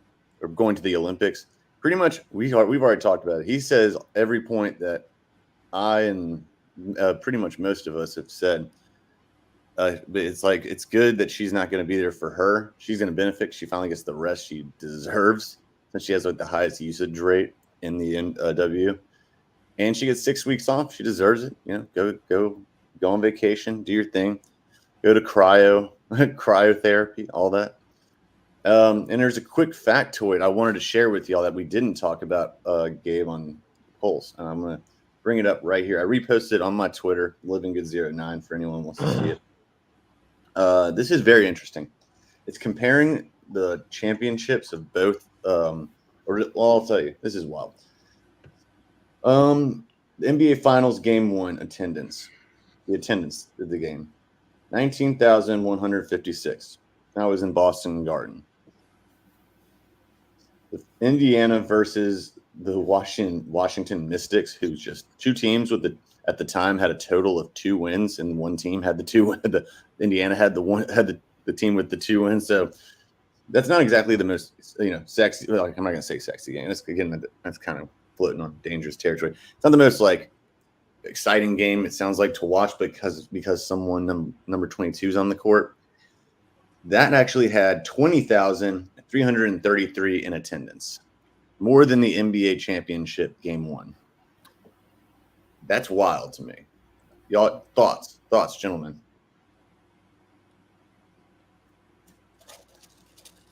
going to the Olympics. Pretty much, we've already talked about it. He says every point that I and pretty much most of us have said. But it's like it's good that she's not going to be there for her. She's going to benefit. She finally gets the rest she deserves, since she has like the highest usage rate in the NW, and she gets 6 weeks off. She deserves it. Go on vacation, do your thing, go to cryotherapy, all that. And there's a quick factoid I wanted to share with y'all that we didn't talk about, Gabe, on Pulse, and I'm gonna bring it up right here. I reposted it on my Twitter, LivingGood09, for anyone who wants to see it. This is very interesting. It's comparing the championships of both. I'll tell you, this is wild. The NBA Finals Game 1 attendance. The attendance of the game, 19,156. That was in Boston Garden. With Indiana versus the Washington Mystics, who's just two teams at the time had a total of 2 wins, and one team had the Indiana had the team with the 2 wins. So that's not exactly the most sexy. Like, I'm not gonna say sexy game. That's kind of floating on dangerous territory. It's not the most exciting game, it sounds like, to watch because someone number 22 is on the court. That actually had 20,333 in attendance, more than the NBA championship game 1. That's wild to me. Y'all, thoughts, gentlemen.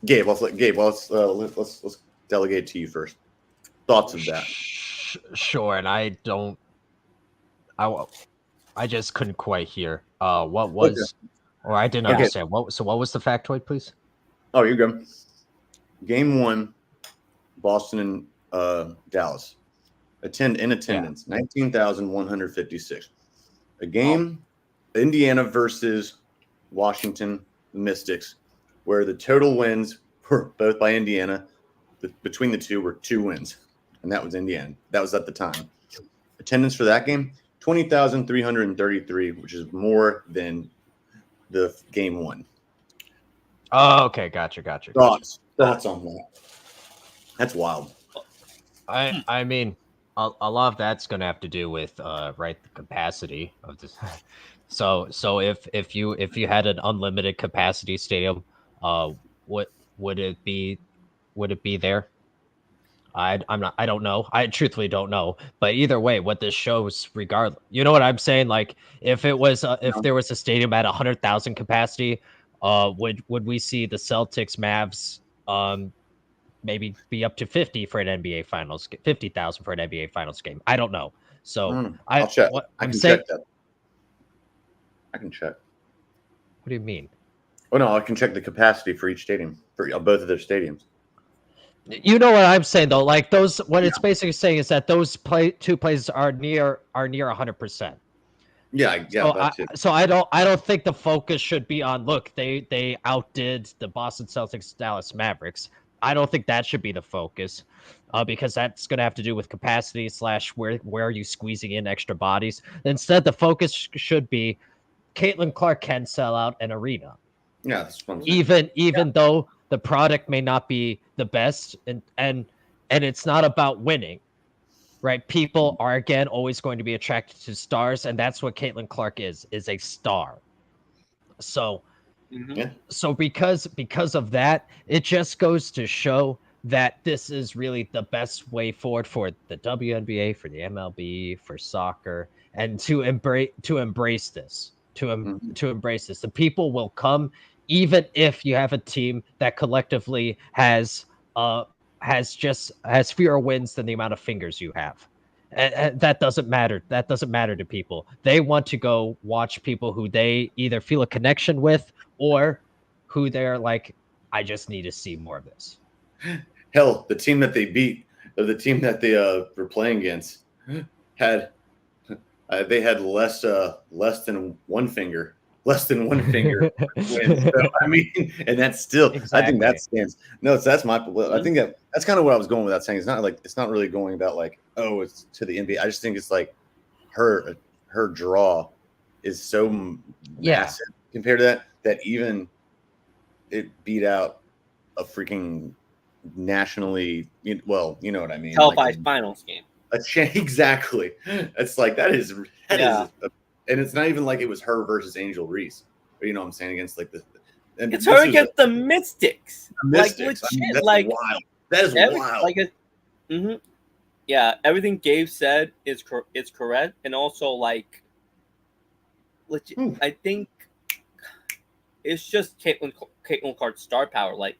Gabe, let's delegate to you first. Thoughts of that? Sure, and I just couldn't quite hear. What was, or I didn't understand. What was the factoid, please? Oh, you're good. Game 1, Boston and Dallas. Attendance, 19,156. A game, Indiana versus Washington Mystics, where the total wins were both by Indiana. Between the two were 2 wins, and that was Indiana. That was at the time. Attendance for that game, 20,333, which is more than the game 1. Oh, okay, gotcha. Thoughts on that? That's wild. I mean, a lot of that's going to have to do with the capacity of this. So if you had an unlimited capacity stadium, would it be there? I don't know. I truthfully don't know. But either way, what this shows, regardless, you know what I'm saying? Like, if it was if there was a stadium at 100,000 capacity, would we see the Celtics Mavs maybe be up to 50 for an NBA Finals, 50,000 for an NBA Finals game? I don't know. So I'll check. I can check that. I can check. What do you mean? Oh no, I can check the capacity for each stadium, for both of their stadiums. You know what I'm saying though? Like those, what it's basically saying is that those two places are near 100%. Yeah. So I don't think the focus should be on, look, they outdid the Boston Celtics, Dallas Mavericks. I don't think that should be the focus, because that's going to have to do with capacity / where are you squeezing in extra bodies. Instead, the focus should be Caitlin Clark can sell out an arena. Yeah, that's what I'm saying. Even though the product may not be the best, and it's not about winning. Right, people are again always going to be attracted to stars, and that's what Caitlin Clark is a star. So, so because of that, it just goes to show that this is really the best way forward for the WNBA, for the MLB, for soccer, and to embrace this. The people will come, even if you have a team that collectively has fewer wins than the amount of fingers you have. And that doesn't matter. That doesn't matter to people. They want to go watch people who they either feel a connection with or who they're like, I just need to see more of this. Hell, the team that they beat, or the team that they were playing against, had less than one finger. Less than one finger wins. So, I mean, and that's still, exactly. I think that stands. No, that's my. I think that's kind of what I was going without saying. It's not really going about like, oh, it's to the NBA. I just think it's like her draw is so massive compared to that even it beat out a freaking nationally. Well, you know what I mean. Televised finals game. Exactly. It's like that is. And it's not even like it was her versus Angel Reese. Or, you know what I'm saying? Against like it's her against the Mystics. Like legit. I mean, that's wild. That is wild. Yeah, everything Gabe said is correct. And also like legit, I think it's just Caitlin Clark's star power. Like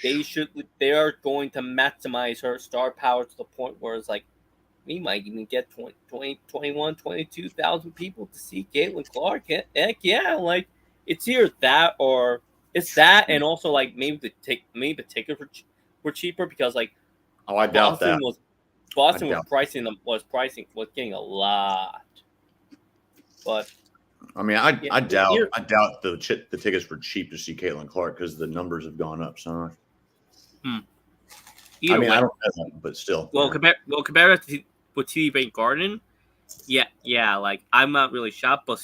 they are going to maximize her star power to the point where it's like we might even get 21, 22,000 people to see Caitlin Clark. Heck yeah, like it's either that or it's that, and also like maybe the tickets were cheaper because like Oh, I doubt that. Boston was getting a lot, but I mean, I doubt the tickets were cheap to see Caitlin Clark because the numbers have gone up so much. Either I mean, way. I don't know that, but still. Well, compare it to with TD Bank Garden, yeah, like I'm not really shocked, but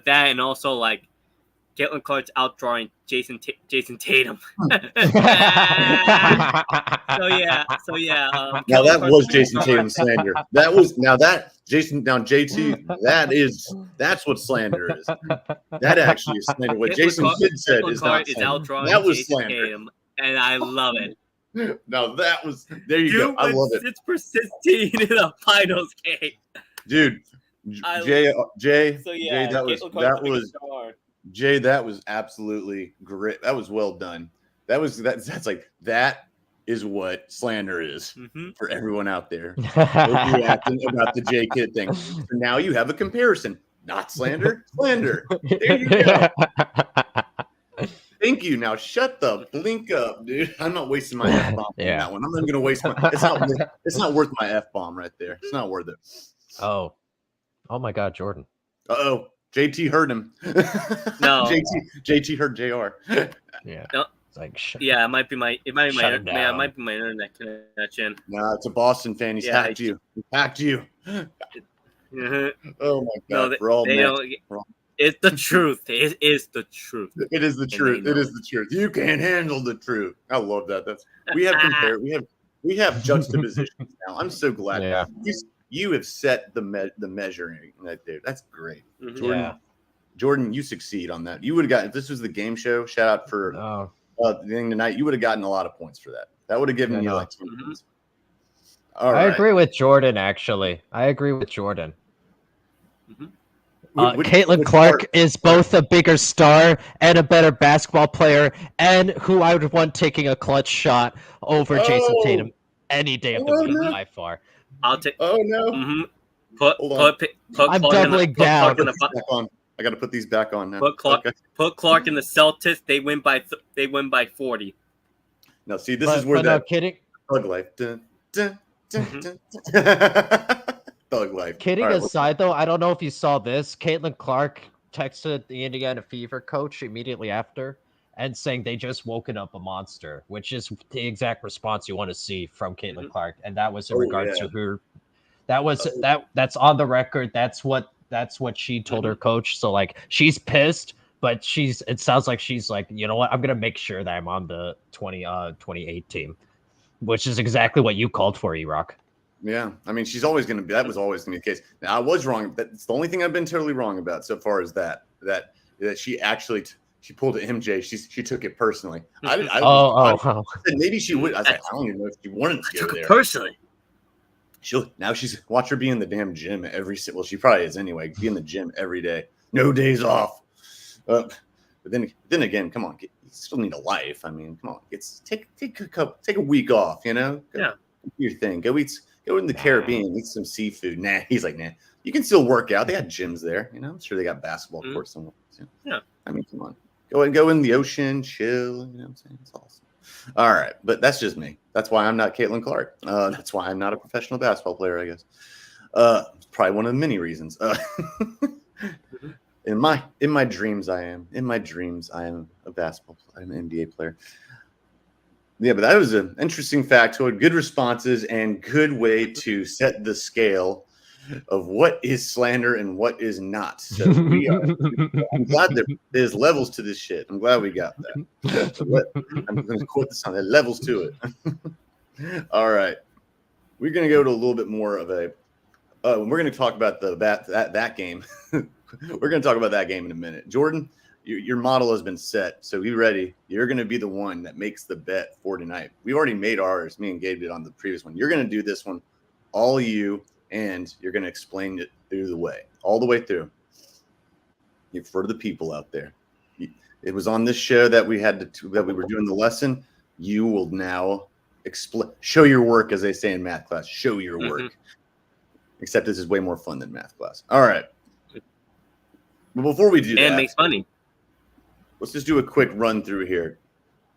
that and also like Caitlin Clark's outdrawing Jason Tatum. So yeah. Now Caitlin that Clark- was Jason Tatum slander. That was JT. That's what slander is. That actually is slander. What Caitlin Jason Clark- Kidd said Caitlin is Clark not is slander. outdrawing That was Jason slander. Tatum, and I love it. No, that was there. You go. I love it, 6 for 16 in a finals game, dude. Jay, so Jay, yeah, that was absolutely great. That was well done. That is what slander is for everyone out there. Reacting about the J Kidd thing. So now you have a comparison. Not slander, slander. There you go. Thank you. Now shut the blink up, dude. I'm not wasting my F bomb on that one. I'm not gonna waste my. It's not worth my F bomb right there. It's not worth it. Oh my God, Jordan. Uh-oh. JT heard him. No. JT heard JR. Yeah. No. It's like yeah, it might be my Shut him down. it might be my internet connection. Nah, it's a Boston fan. He's hacked you. He hacked you. Oh my God. No, we're all they mad. don't. It's the truth. It is the truth. It is the truth. It is the truth. You can't handle the truth. I love that. We have juxtapositions now. I'm so glad. Yeah. You have set the measuring right there. That's great. Jordan, you succeed on that. You would have gotten, if this was the game show, shout out for the thing tonight, you would have gotten a lot of points for that. That would have given you like 2 points. All right. I agree with Jordan, actually. Caitlin Clark is both a bigger star and a better basketball player, and who I would want taking a clutch shot over Jason Tatum any day of the week by far. I'll take. Oh no! I'm doubling down. I got to put these back on now. Put Clark in the Celtics. They win by 40. Now see, this is where no kidding. Thug life. Dun, dun, dun, dun, Thug life. Kidding aside, though, I don't know if you saw this. Caitlin Clark texted the Indiana Fever coach immediately after and saying they just woken up a monster, which is the exact response you want to see from Caitlin Clark. And that was in regards to her. That was that's on the record. That's what she told her coach. So like she's pissed, but it sounds like she's like, you know what? I'm gonna make sure that I'm on the 28 team, which is exactly what you called for, E-Rock. Yeah, I mean, she's always going to be. That was always going to be the case. Now, I was wrong. That's the only thing I've been totally wrong about so far is that she actually she pulled at MJ. She took it personally. I said maybe she would. I was like, I don't even know if she wanted to go there personally. She's watch her be in the damn gym she probably is anyway. Be in the gym every day, no days off. But then again, come on, you still need a life. I mean, come on, take a week off. You know, do your thing. Go in the Caribbean, eat some seafood. Nah, he's like, nah. You can still work out. They got gyms there. You know, I'm sure they got basketball courts somewhere. Yeah. I mean, come on, go in the ocean, chill. You know what I'm saying? It's awesome. All right, but that's just me. That's why I'm not Caitlin Clark. That's why I'm not a professional basketball player, I guess. It's probably one of the many reasons. In my dreams, I am. In my dreams, I am a basketball player. I'm an NBA player. Yeah, but that was an interesting factoid. Good responses and good way to set the scale of what is slander and what is not. So I'm glad there's levels to this shit. I'm glad we got that. I'm going to quote this on there. Levels to it. All right. We're going to go to a little bit more of a we're going to talk about that game. We're going to talk about that game in a minute. Jordan, your model has been set, so be ready. You're going to be the one that makes the bet for tonight. We already made ours. Me and Gabe did on the previous one. You're going to do this one, all you, and you're going to explain it all the way through. For the people out there. It was on this show that we were doing the lesson. You will now show your work, as they say in math class. Show your work. except this is way more fun than math class. All right. But before we do that, And makes money. let's just do a quick run through here.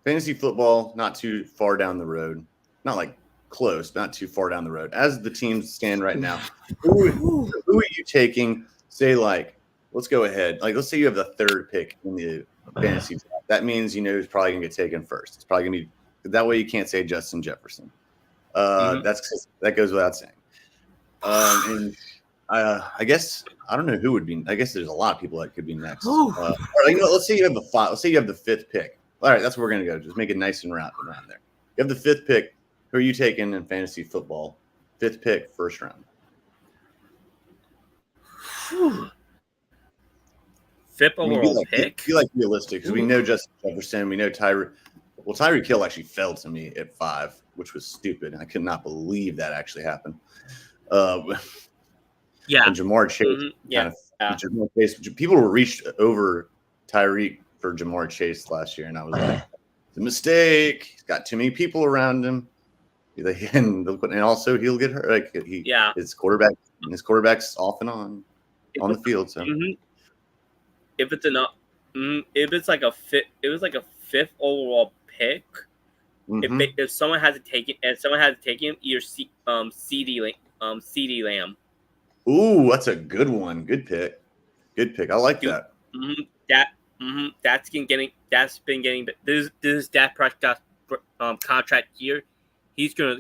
Fantasy football, not too far down the road. Not like close, not too far down the road. As the teams stand right now, who are you taking? Say, like, let's go ahead. Like, let's say you have the third pick in the fantasy draft. That means you know who's probably going to get taken first. It's probably going to be that way. You can't say Justin Jefferson. That goes without saying. And I guess I don't know who would be. I guess there's a lot of people that could be next. Or, you know, let's say you have the let's say you have the fifth pick. All right, that's where we're gonna go. Just make it nice and round around there. You have the fifth pick. Who are you taking in fantasy football? Fifth pick, first round. Fifth overall pick. Be like realistic because we know Justin Jefferson. We know Tyreek. Well, Tyreek Hill actually fell to me at 5, which was stupid. I could not believe that actually happened. Yeah. And Jamar Chase. Jamar Chase. People were reached over Tyreek for Jamar Chase last year, and I was like, it's a mistake. He's got too many people around him. And also he'll get hurt. Like his quarterback's off and on the field. So if it's like a fifth overall pick, if someone has to take it, and someone has to take him, either CeeDee Lamb. Ooh, that's a good one. Good pick. I like that. That's been getting this Dak Prescott contract year. He's gonna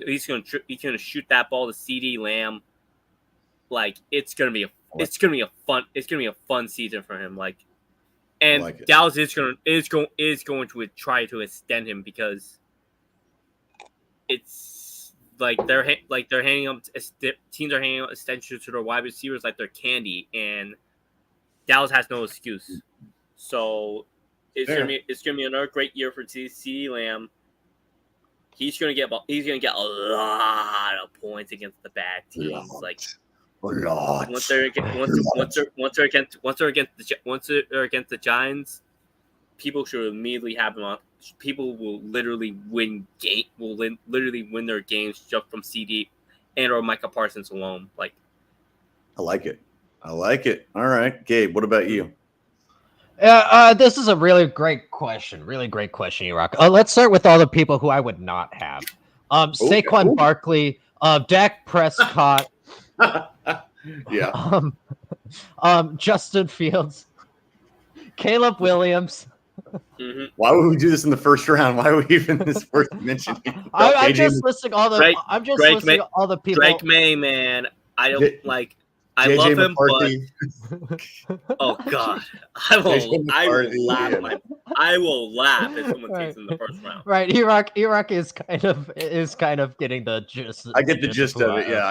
shoot that ball to CeeDee Lamb. Like it's gonna be a fun season for him. Like, and Dallas is going to try to extend him because it's like they're handing up teams are handing out extensions to their wide receivers like they're candy, and Dallas has no excuse. So it's gonna be another great year for CeeDee Lamb. He's gonna get a lot of points against the bad teams. Like a lot. Once they're against the Giants, people should immediately have him on. People will literally win their games just from CD and or Micah Parsons alone. Like, I like it. All right, Gabe, what about you? This is a really great question. E-Rock. Let's start with all the people who I would not have. Saquon Barkley, Dak Prescott, Justin Fields, Caleb Williams. Why would we do this in the first round? Why are we even this first mention? I'm just listing all the. All the people. Drake May, man. I don't like. I love him, but oh god, I will laugh if someone takes him in the first round. Right, E-Rock is kind of getting the gist. I get the gist of it. Yeah,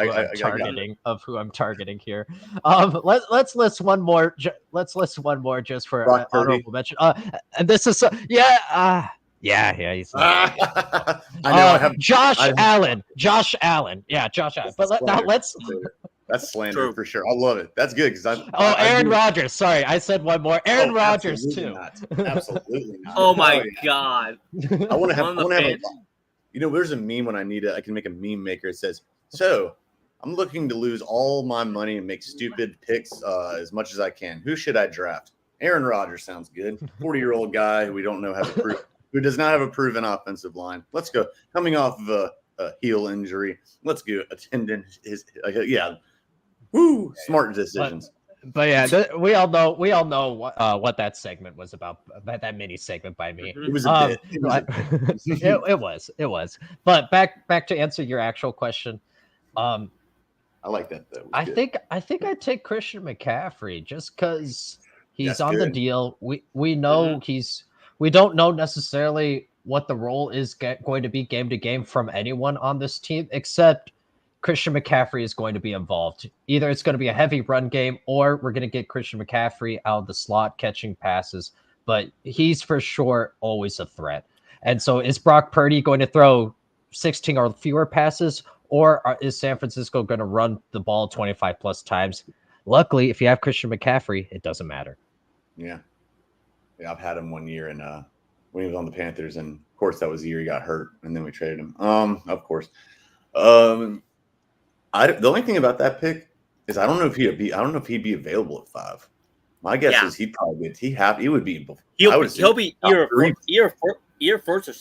of who I'm targeting here. Let's list one more. Let's list one more just for honorable mention. And this is he's. I know. I have Josh Allen. Yeah, Josh Allen. But now let's. That's slander for sure. I love it. That's good because Aaron Rodgers. Sorry, I said one more. Aaron Rodgers too. Absolutely not. Oh my god. I want to have. There's a meme when I can make a meme maker. It says, "So, I'm looking to lose all my money and make stupid picks as much as I can. Who should I draft?" Aaron Rodgers sounds good. 40-year-old guy who we don't know who does not have a proven offensive line. Let's go. Coming off of a heel injury. Let's go. Attendant Woo! Smart decisions. But we all know what that segment was about. That mini segment by me. It was a bit. It was. But back to answer your actual question. I like that though. I think I'd take Christian McCaffrey just because he's on the deal. We know we don't know necessarily what the role is going to be game to game from anyone on this team except Christian McCaffrey is going to be involved. Either it's going to be a heavy run game or we're going to get Christian McCaffrey out of the slot catching passes, but he's for sure always a threat. And so is Brock Purdy going to throw 16 or fewer passes, or is San Francisco going to run the ball 25 plus times? Luckily, if you have Christian McCaffrey, it doesn't matter. Yeah, I've had him 1 year and when he was on the Panthers, and of course that was the year he got hurt, and then we traded him. Of course. The only thing about that pick, is I don't know if he'd be available at 5. My guess is he'd probably he would be. He'll be either first or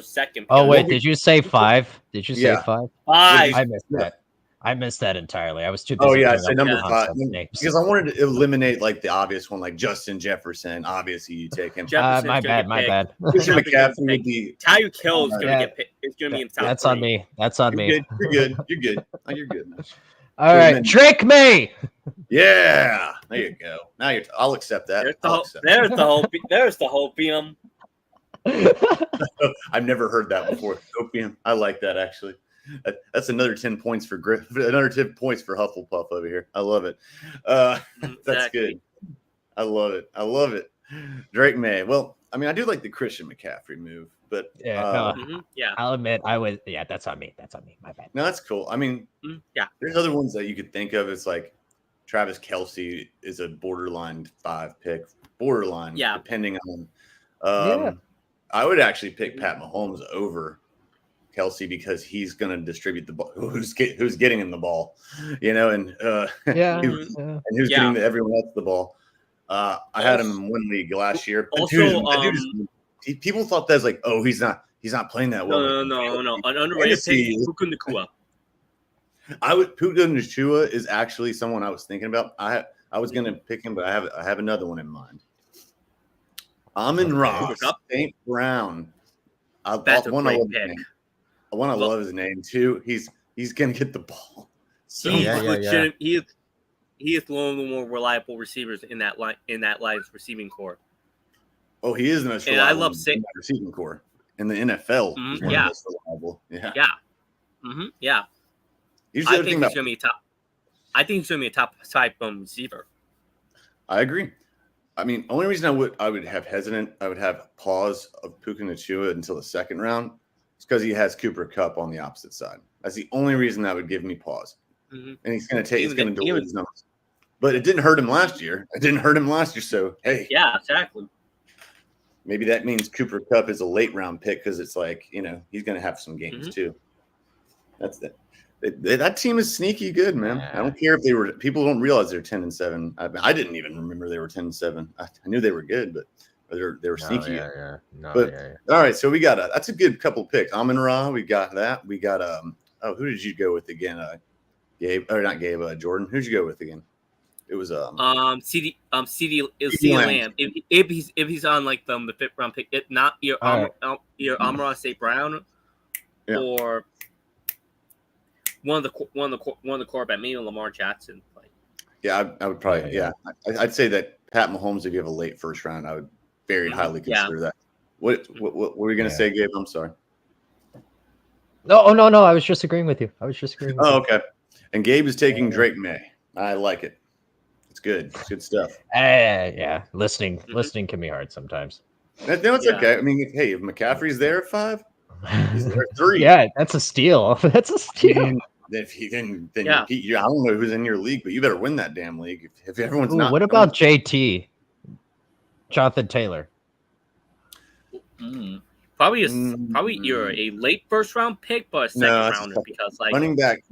second. Oh wait, did you say 5? Did you say 5? 5. I missed that. I missed that entirely. I was too Oh busy. yeah, I doing said other number 5 concept names. because I wanted to eliminate like the obvious one, like Justin Jefferson. Obviously, you take him. My bad. Christian McCaffrey would be. Tyreek Hill is going to get picked. It's going to be in the top. That's on me. That's on me. You're good. You're good. Oh, you're good. Man. All right, trick me. Yeah, there you go. Now I'll accept that. There's the hopium. I've never heard that before. Opium. I like that actually. That's another 10 points for Griff. Another 10 points for Hufflepuff over here. I love it. That's good. I love it. I love it. Drake May. Well, I mean, I do like the Christian McCaffrey move, but I'll admit I was. Yeah, that's on me. That's on me. My bad. No, that's cool. I mean, there's other ones that you could think of. It's like Travis Kelce is a borderline 5 pick. Borderline, depending on. I would actually pick Pat Mahomes over Kelce because he's going to distribute the ball. Who's getting him the ball, and who's getting everyone else the ball. I had him in one league last year. Also, people thought that's like, oh, he's not playing that well. No. An underrated pick, Puka Nacua. Puka Nacua is actually someone I was thinking about. I was going to pick him, but I have another one in mind. Amon-Ra St. Brown. That's a great pick. I love his name too. He's gonna get the ball. So he is one of the more reliable receivers in that Lions receiving core. Oh, he is the most reliable. And I love receiving core in the NFL. He's one of the most reliable. I think he's gonna be top. I think he's gonna be a top 5 receiver. I agree. I mean, only reason I would have pause of Puka Nacua until the second round. It's because he has Cooper Kupp on the opposite side. That's the only reason that would give me pause. And he's going to deliver his numbers. But it didn't hurt him last year. So, hey. Yeah, exactly. Maybe that means Cooper Kupp is a late round pick because it's like, he's going to have some games too. That's it. That team is sneaky good, man. I don't care if people don't realize they're 10-7. I didn't even remember they were 10-7. I knew they were good, but they were sneaky. All right, so we got that's a good couple of picks. Amon-Ra, we got that. We got who did you go with again? Gabe or not Gabe? Jordan. Who'd you go with again? It was CD Lamb. If he's on like the 5th round pick, if not your Amon-Ra St. Brown or one of the quarterback, maybe Lamar Jackson. I would probably I'd say that Pat Mahomes, if you have a late first round, I would very highly consider that. What were you going to say, Gabe? I'm sorry. No. I was just agreeing with you. Oh, okay. And Gabe is taking Drake May. I like it. It's good. It's good stuff. Listening can be hard sometimes. No, it's okay. I mean, if McCaffrey's there at 5, he's there at 3. Yeah, that's a steal. That's a steal. If he then I don't know who's in your league, but you better win that damn league. If everyone's not. What about JT? Jonathan Taylor. Probably you're a late first round pick, but a second rounder because like running back.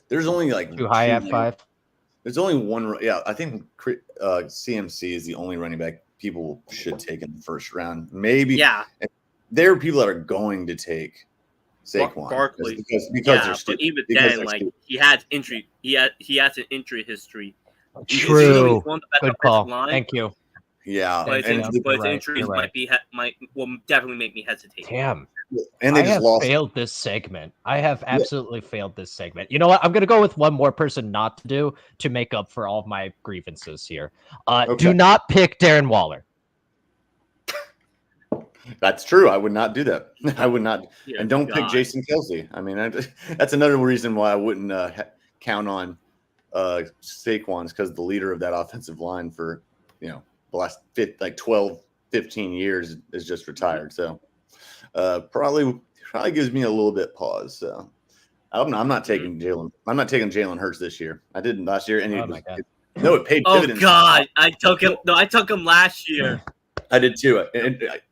There's only like too high at 5. There's only one. Yeah, I think CMC is the only running back people should take in the first round. Maybe. Yeah. There are people that are going to take Saquon Barkley because they're stupid. But even then, like he has injury. He has an injury history. True. Good call. Thank you. Yeah, but injuries will definitely make me hesitate. Damn. And they just lost. Failed this segment. I have absolutely failed this segment. You know what? I'm going to go with one more person not to do to make up for all of my grievances here. Do not pick Darren Waller. That's true. I would not do that. I would not. And don't pick Jason Kelce. I mean, that's another reason why I wouldn't count on Saquon, because the leader of that offensive line for, the last 12, 15 years is just retired. So probably gives me a little bit pause. So I'm not taking Jalen. I'm not taking Jalen Hurts this year. I didn't last year. And it paid dividends. Oh God, I took him. No, I took him last year. I did too.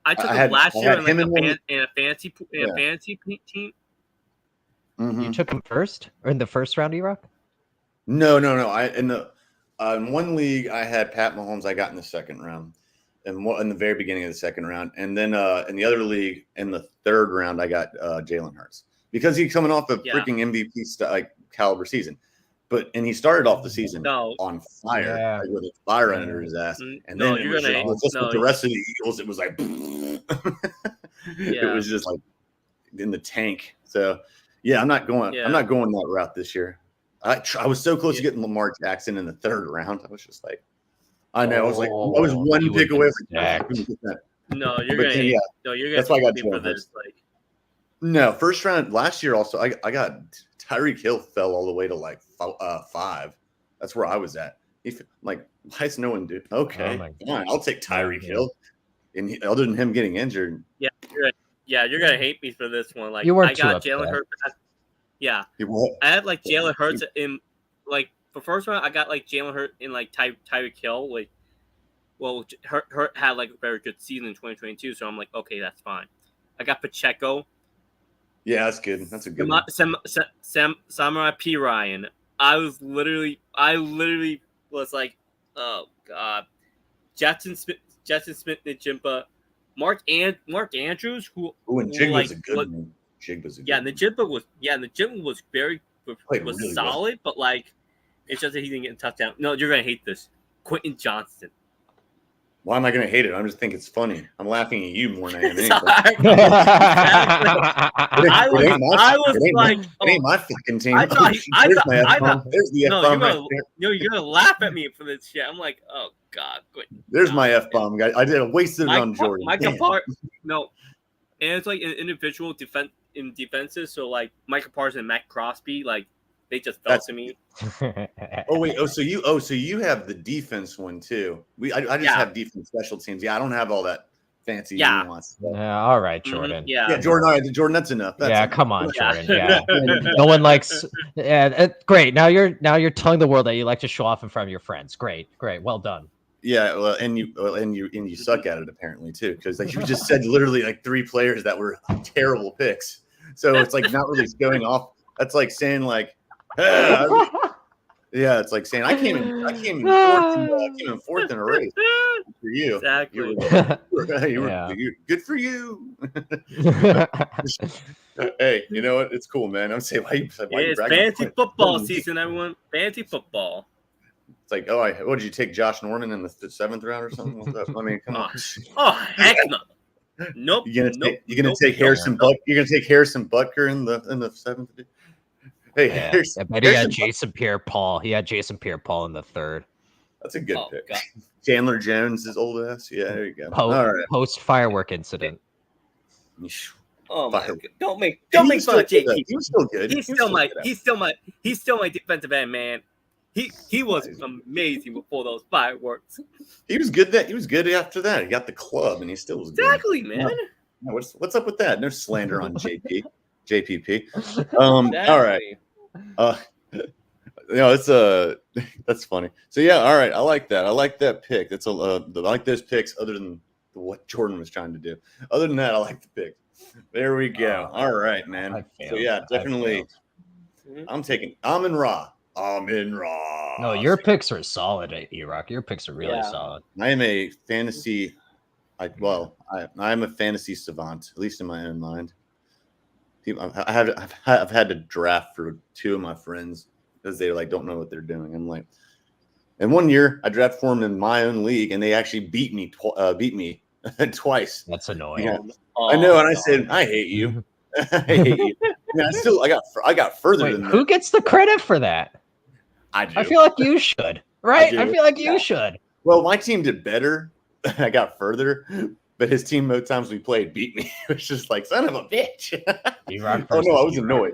I took him last year in a fantasy team. You took him first or in the first round, E-Rock? No. In one league, I had Pat Mahomes. I got in the second round, and in the very beginning of the second round, and then in the other league, in the third round, I got Jalen Hurts because he's coming off a freaking MVP caliber season. And he started off the season on fire, with a fire under his ass, and then it was just with the rest of the Eagles. It was like it was just like in the tank. So yeah, I'm not going that route this year. I was so close to getting Lamar Jackson in the third round. I was just like, I know. I was like, I was one pick away from that. No, you're gonna hate. No, you're gonna. That's why I got me for this. Like, no, first round last year. Also, I got Tyreek Hill fell all the way to like 5. That's where I was at. I'm like, why is no one doing? Okay, fine, I'll take Tyreek Hill. And other than him getting injured, yeah, you're gonna hate me for this one. Like, I got Jalen Hurts. Yeah, I had like Jalen Hurts in like for first round. I got like Jalen Hurts in like Tyreek Hill. Like, well, Hurt had like a very good season in 2022, so I'm like, okay, that's fine. I got Pacheco. Yeah, that's good. That's a good one. Samurai P. Ryan. I literally was like, oh god, Jetson Smith Njigba, Mark Andrews, who Njigba's a good one. Njigba's a good and the Njigba was very really solid, well. But like, it's just that he didn't get a touchdown. No, you're gonna hate this, Quentin Johnston. Why am I going to hate it? I'm just thinking it's funny. I'm laughing at you more than I am anything. I was like, it ain't my fucking team. There's the F-bomb right there. You're going to laugh at me for this shit. I'm like, oh, God. There's my F-bomb, guy. I did wasted it on Jordan. No. And it's like an individual defenses. So, like, Micah Parsons and Matt Crosby, like, they just fell to me. So you have the defense one too. I just have defense special teams. Yeah, I don't have all that fancy nuance. Yeah, all right, Jordan. Yeah, Jordan. All right, Jordan. That's enough. Come on, Jordan. Yeah, no one likes. Yeah, great. Now you're telling the world that you like to show off in front of your friends. Great. Well done. Yeah, well, and you suck at it apparently too, because like you just said, literally like 3 players that were terrible picks. So it's like not really going off. That's like saying like. Yeah, it's like saying I came in fourth in a race for you. Exactly. You were good for you. Hey, you know what? It's cool, man. I'm saying it's fantasy football season, everyone. Fantasy football. It's like, what did you take Josh Norman in the 7th round or something? I mean, come on. Oh, heck no. Nope. You're gonna take Harrison Butker in the 7th. Hey, I bet he had Jason Pierre-Paul. He had Jason Pierre-Paul in the 3rd. That's a good pick. God. Chandler Jones is old ass. Yeah, there you go. Post firework incident. Oh my God. Don't make fun of JP. He was still good. He's still my defensive end, man. He was amazing before those fireworks. He was good after that. He got the club and he still was exactly good. Man. No, what's up with that? No slander on JPP. All right. It's that's funny. So yeah, all right. I like that. I like that pick. That's I like those picks. Other than what Jordan was trying to do. Other than that, I like the pick. There we go. All right, man. So yeah, definitely. I'm in Ra. No, your picks are solid, E-Rock. Your picks are really solid. I am a fantasy. I'm a fantasy savant, at least in my own mind. I've had to draft for 2 of my friends because they like don't know what they're doing. I'm like, and one year I drafted for them in my own league, and they actually beat me twice. That's annoying. Yeah. I know, and I said, I hate you. I hate you. I got further than that. Who gets the credit for that? I do. I feel like you should, right? I feel like you should. Well, my team did better. I got further. But his team, most times we played, beat me. It was just like, son of a bitch. Oh, no, I was annoyed.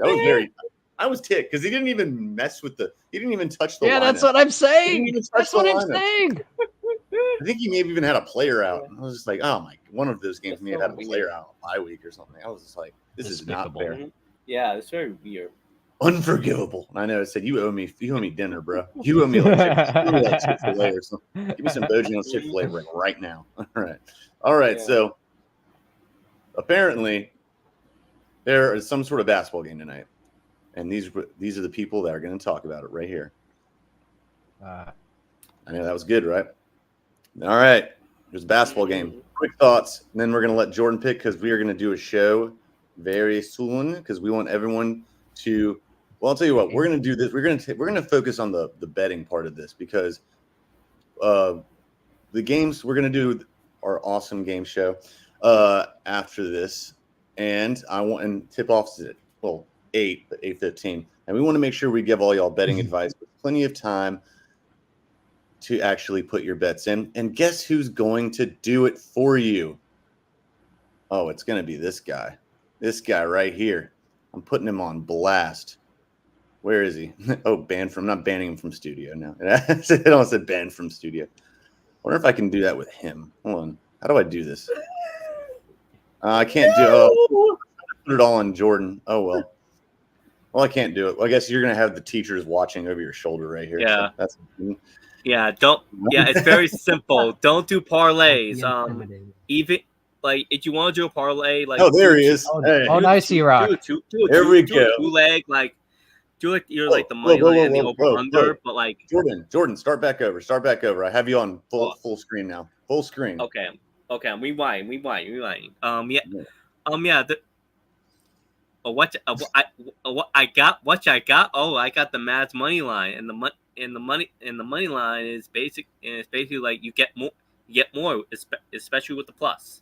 I was ticked because he didn't even he didn't even touch the lineup. That's what I'm saying. That's what I'm saying. I think he maybe even had a player out. I was just like, oh my, one of those games, he had a player out bye week or something. I was just like, this is not fair. Yeah, it's very weird. Unforgivable. And I know I said, you owe me dinner, bro. You owe me like Chick-fil-A or something. Give me some Bojangles Chick-fil-A right now. All right. Yeah. So apparently there is some sort of basketball game tonight. And these are the people that are going to talk about it right here. I know that was good, right? All right. There's a basketball game. Quick thoughts. And then we're going to let Jordan pick because we are going to do a show very soon because we want everyone to. Well, I'll tell you what. We're going to do this. We're going to focus on the betting part of this because the games we're going to do our awesome game show after this, and I want and tip offs at 8:15, and we want to make sure we give all y'all betting advice with plenty of time to actually put your bets in. And guess who's going to do it for you? Oh, it's going to be this guy. This guy right here. I'm putting him on blast. Where is he? Oh, banned from. I'm not banning him from studio now. It almost said banned from studio. I wonder if I can do that with him. Hold on. How do I do this? I can't do put it all on Jordan. Oh, well. Well, I can't do it. Well, I guess you're going to have the teachers watching over your shoulder right here. Yeah. So that's Yeah, it's very simple. Don't do parlays. Even like if you want to do a parlay, like there he is. Hey. Nice, E-Rock. There we go. Two leg, like do like you're like the money line and the over under, but like Jordan, start back over. I have you on full screen now. Full screen. Okay. I'm rewind. What I got? Oh, I got the Mavs money line, and the money line is basic, and it's basically like you get more, especially with the plus,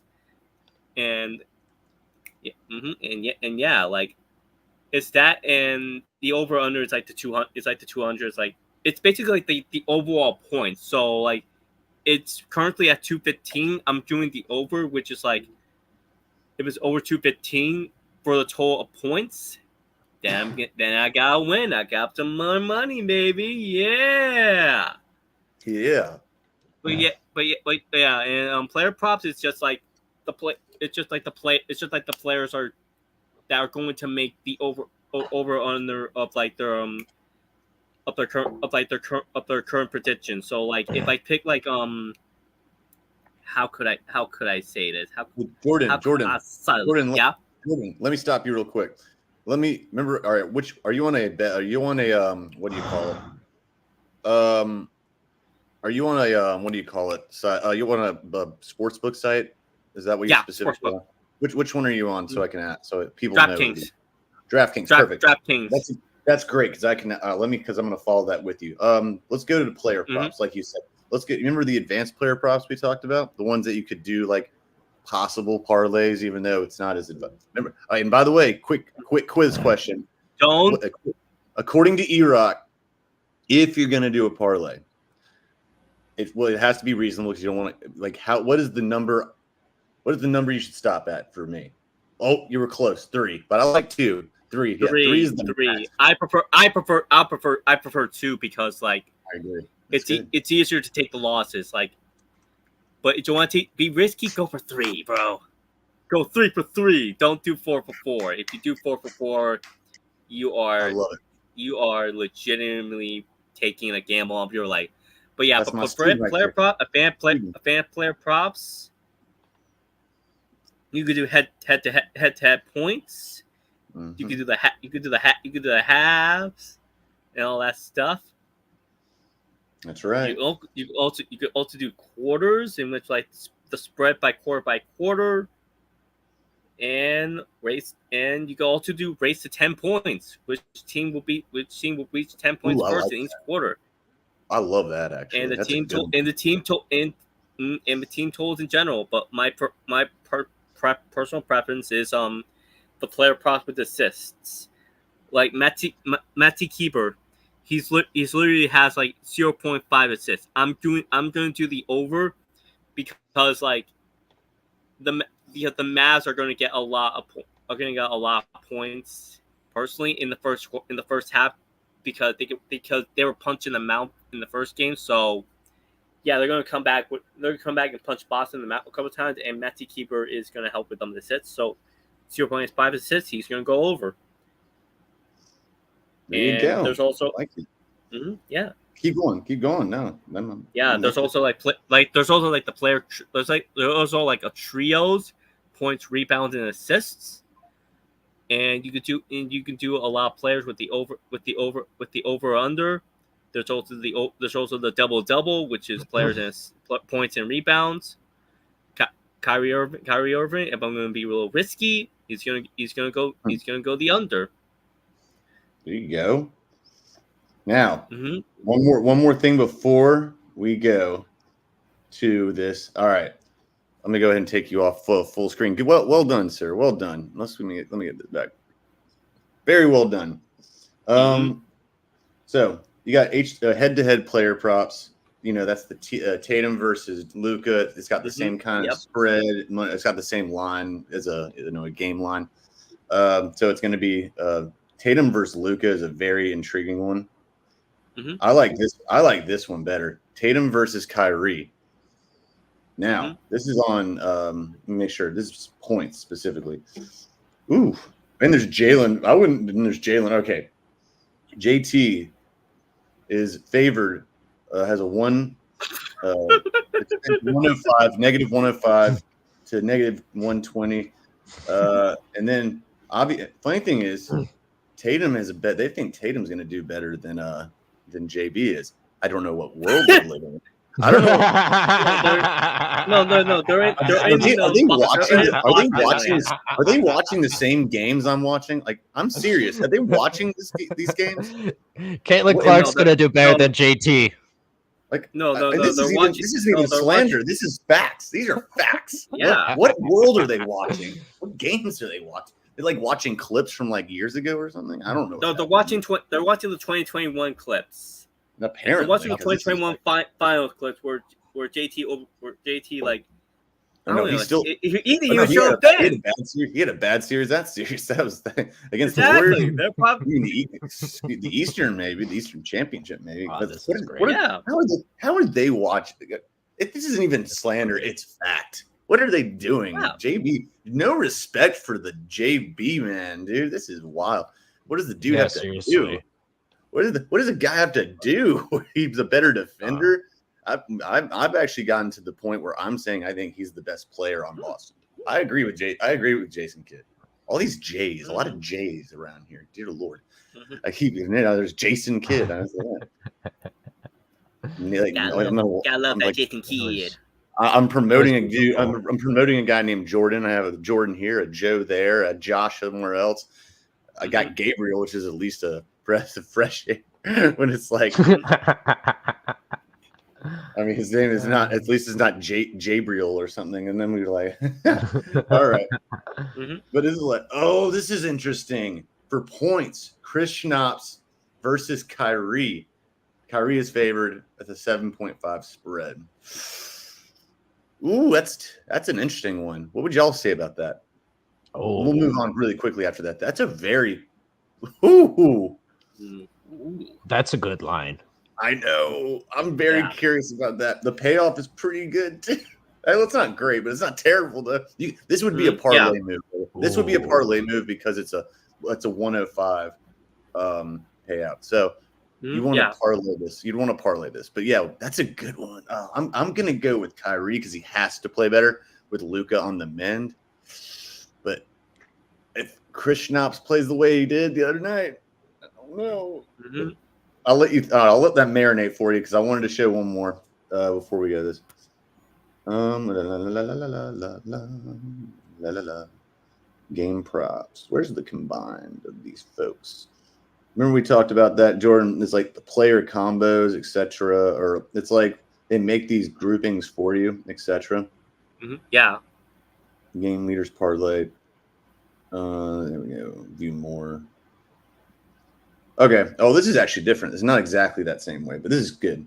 and like it's that, and the over under is like the 200. It's like the 200. It's like it's basically like the overall points. So like it's currently at 215. I'm doing the over, which is like if it's over 215. For the total of points, then I gotta win. I got some more money, baby. Yeah. But and player props is just like the play. It's just like the players are that are going to make the over under of like their current prediction. So like if I pick like how could I say this? Jordan, yeah. Jordan, let me stop you real quick. Let me remember. All right, which are you on a bet? Are you on a what do you call it? Are you on a what do you call it? You want a sports book site? Is that what you're specifically on? Which one are you on? So I can ask, so people know. DraftKings, perfect. DraftKings. That's great because I can because I'm going to follow that with you. Let's go to the player props, like you said. Remember the advanced player props we talked about, the ones that you could do like possible parlays, even though it's not as advanced. Remember, and by the way, quick quiz question. According to E-Rock, if you're going to do a parlay, it has to be reasonable because you don't want to what is the number you should stop at for me? Oh, you were close. 3, but I like 2. 3. Yeah, 3 is the 3. I prefer 2 because like I agree. It's easier to take the losses like. But if you want to be risky, go for 3, bro. Go 3 for 3. Don't do 4 for 4. If you do 4 for 4, you are legitimately taking a gamble on your life. But yeah, but for fan player props, you could do head to head points. Mm-hmm. You could do the halves and all that stuff. That's right. You could also do quarters, in which like the spread by quarter, and race, and you can also do race to 10 points. Which team will reach 10 points first in each quarter. I love that actually. And the team totals in general. But my personal preference is the player props with assists, like Matty Keeper. He's literally has like 0.5 assists. I'm going to do the over because like the Mavs are going to get a lot of points personally in the first half because they were punching them out in the first game. So yeah, they're going to come back and punch Boston in the mouth a couple of times, and Matty Keeper is going to help with them assists. So 0.5 assists, he's going to go over. There you go. There's also yeah. Keep going. No. There's also there's also like a trios, points, rebounds, and assists, and you can do a lot of players with the over under, There's also the double, which is players and points and rebounds. Kyrie Irving. If I'm going to be real risky, he's gonna go the under. There you go. Now, Mm-hmm. one more thing before we go to this. All right, let me go ahead and take you off full screen. Well done, sir. Well done. Let me get this back. Very well done. So you got head-to-head player props. You know, that's the Tatum versus Luka. It's got the same kind of spread. It's got the same line as a game line. So it's going to be Tatum versus Luka is a very intriguing one. Mm-hmm. I like this one better. Tatum versus Kyrie. Now this is on. Let me make sure this is points specifically. Ooh, and there's Jalen. There's Jalen. Okay, JT is favored. Has a 105, negative 105 to negative 120. And then funny thing is, Tatum has a bet. They think Tatum's going to do better than JB is. I don't know what world they're living in. I don't know. No. Are they watching the same games I'm watching? Like, I'm serious. Are they watching these games? Caitlin Clark's going to do better than JT. Like, this isn't even slander. This is facts. These are facts. Yeah. What world are they watching? What games are they watching? They're like watching clips from like years ago or something. I don't know. No, they're watching the 2021 clips. Apparently, they're watching the 2021 finals clips where JT like. No, he's still. He showed up then. He had a bad series. That series that was against the Warriors. They're probably the Eastern, maybe the Eastern Championship, maybe. Oh, this is great. How are they watching? This isn't even slander. It's fact. What are they doing? Wow. JB, no respect for the JB, man, dude. This is wild. What does the dude have to do? What does a guy have to do? He's a better defender. I've actually gotten to the point where I'm saying I think he's the best player on Boston. I agree with Jason Kidd. All these J's, a lot of J's around here. Dear Lord, I keep there's Jason Kidd. I was like, gotta love that Jason Kidd. I'm promoting a dude. I'm promoting a guy named Jordan. I have a Jordan here, a Joe there, a Josh somewhere else. I got Gabriel, which is at least a breath of fresh air when it's like. I mean, his name is not. At least it's not Jabriel or something. And then we were like, all right. But this is like, oh, this is interesting for points. Chris Schnapps versus Kyrie. Kyrie is favored with a 7.5 spread. Ooh, that's an interesting one. What would y'all say about that? Oh, we'll move on really quickly after that. That's a very. Ooh. That's a good line. I know. I'm very curious about that. The payoff is pretty good too. It's not great, but it's not terrible. This would be a parlay move. This would be a parlay move because it's a 105 payout. So you want to parlay this. You'd want to parlay this. But yeah, that's a good one. I'm gonna go with Kyrie because he has to play better with Luka on the mend. But if Chris Schnapps plays the way he did the other night, I don't know. I'll let that marinate for you because I wanted to show one more before we go this. Game props. Where's the combined of these folks? Remember we talked about that, Jordan? It's like the player combos, etc. Or it's like they make these groupings for you, etc. Yeah. Game leaders parlay. There we go. View more. Okay. Oh, this is actually different. It's not exactly that same way, but this is good.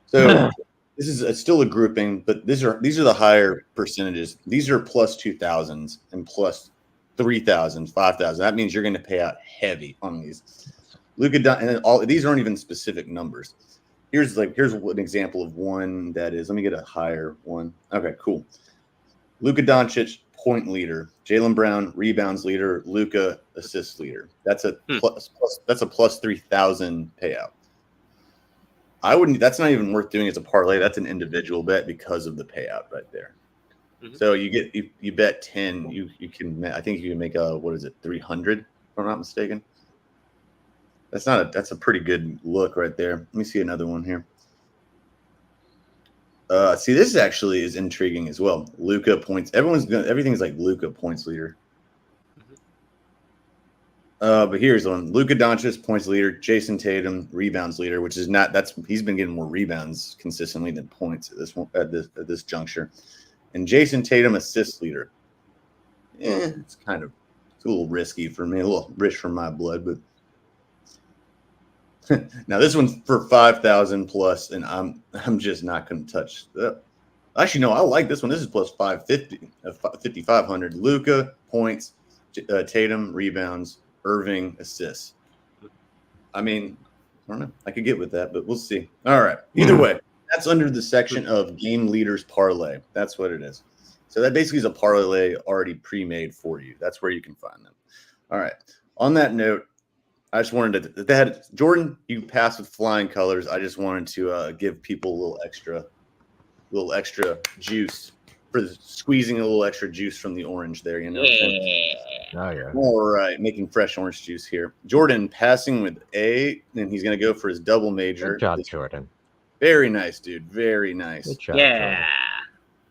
So this is still a grouping, but these are the higher percentages. These are plus 2,000s and plus 3,000, 5,000. That means you're going to pay out heavy on these. And all these aren't even specific numbers. Here's an example of one that is. Let me get a higher one. Okay, cool. Luka Doncic, point leader. Jaylen Brown, rebounds leader. Luka, assist leader. That's a plus 3,000 payout. That's not even worth doing as a parlay. That's an individual bet because of the payout right there. So you bet 10. I think you can make 300 if I'm not mistaken. That's a pretty good look right there. Let me see another one here. See, this actually is intriguing as well. Luka points. Everything's like Luka points leader. But here's one: Luka Doncic points leader, Jason Tatum rebounds leader, which is not. He's been getting more rebounds consistently than points at this juncture, and Jason Tatum assists leader. It's a little risky for me, a little rich for my blood, but. Now this one's for 5,000 plus, and I'm just not going to touch that. Actually, no, I like this one. This is plus 550, 5,500. Luka points, Tatum rebounds, Irving assists. I mean, I don't know. I could get with that, but we'll see. All right. Either way, that's under the section of game leaders parlay. That's what it is. So that basically is a parlay already pre-made for you. That's where you can find them. All right. On that note, I just wanted to Jordan, you passed with flying colors. I just wanted to give people a little extra juice for squeezing a little extra juice from the orange there, you know. Oh, yeah. All right, making fresh orange juice here. Jordan passing with A, and he's going to go for his double major. Good job, Jordan. Very nice, dude. Very nice. Good job, Yeah.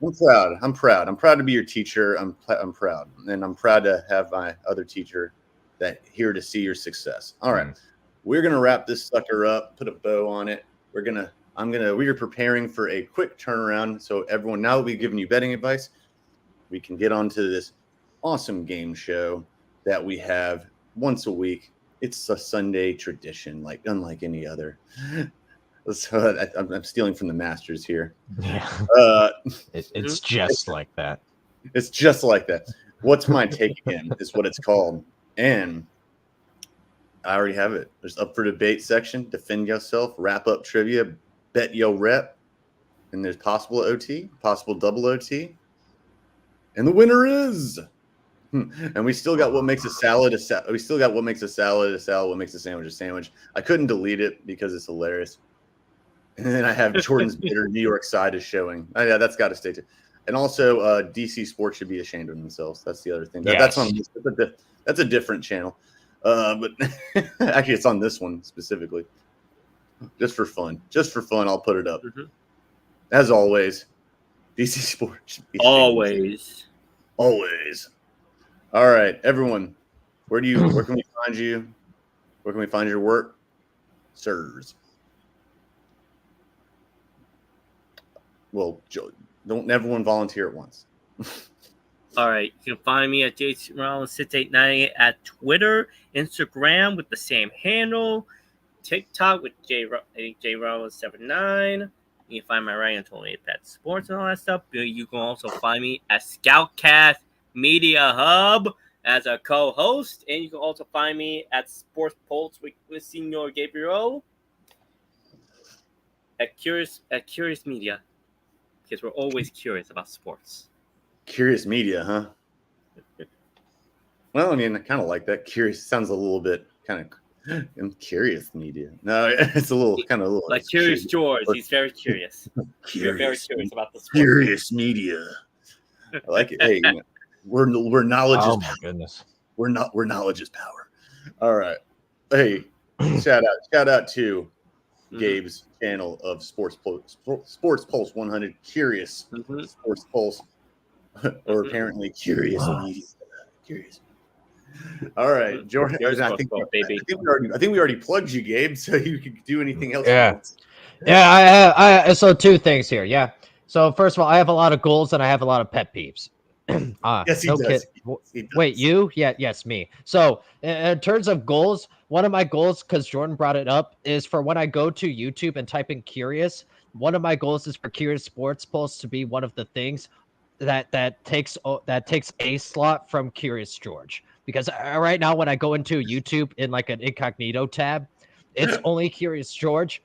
Jordan. I'm proud. I'm proud to be your teacher. I'm proud, and I'm proud to have my other teacher here to see your success. All right, we're gonna wrap this sucker up, put a bow on it. We are preparing for a quick turnaround. So everyone, now that we've given you betting advice, we can get on to this awesome game show that we have once a week. It's a Sunday tradition, unlike any other. So I'm stealing from the Masters here. Yeah. It's just like that. It's just like that. What's my take again is what it's called. And I already have it. There's up for debate section, defend yourself, wrap up trivia, bet yo rep, and there's possible OT, possible double OT. And the winner is. And we still got what makes a salad a salad. We still got what makes a salad a salad, what makes a sandwich a sandwich. I couldn't delete it because it's hilarious. And then I have Jordan's bitter New York side is showing. Oh, yeah, that's got to stay too. And also, DC Sports should be ashamed of themselves. That's the other thing. Yes. That's a different channel. But actually, it's on this one specifically. Just for fun. I'll put it up. Mm-hmm. As always, DC Sports. Always. All right, everyone. Where can we find you? Where can we find your work? Sirs. Well, don't everyone volunteer at once. All right, you can find me at JRollins689 at Twitter, Instagram with the same handle, TikTok with JRollins79. You can find my writing on Totally Pet Sports and all that stuff. You can also find me at ScOutCast Media Hub as a co-host, and you can also find me at Sports Pulse with Senor Gabriel at Curious Media, because we're always curious about sports. Curious Media, huh? Well, I mean, I kind of like that. Curious sounds a little bit kind of Curious Media. No, it's a little like Curious George. He's very curious. You're very curious about the sport. Curious Media. I like it. Hey, we're knowledge is power. Goodness. We're knowledge is power. All right. Hey, shout out to Gabe's channel of Sports Pulse 100 Curious Sports Pulse, or apparently Curious Media. Curious. All right, Jordan. I think we already plugged you, Gabe, so you can do anything else. Yeah. Yeah, I have. So two things here. Yeah. So first of all, I have a lot of goals and I have a lot of pet peeves. Yes, he does. He does. Wait, you? Yeah, yes, me. So in terms of goals, one of my goals, because Jordan brought it up, is for when I go to YouTube and type in Curious. One of my goals is for Curious Sports Pulse to be one of the things that takes a slot from Curious George. Because right now, when I go into YouTube in like an incognito tab, it's only Curious George.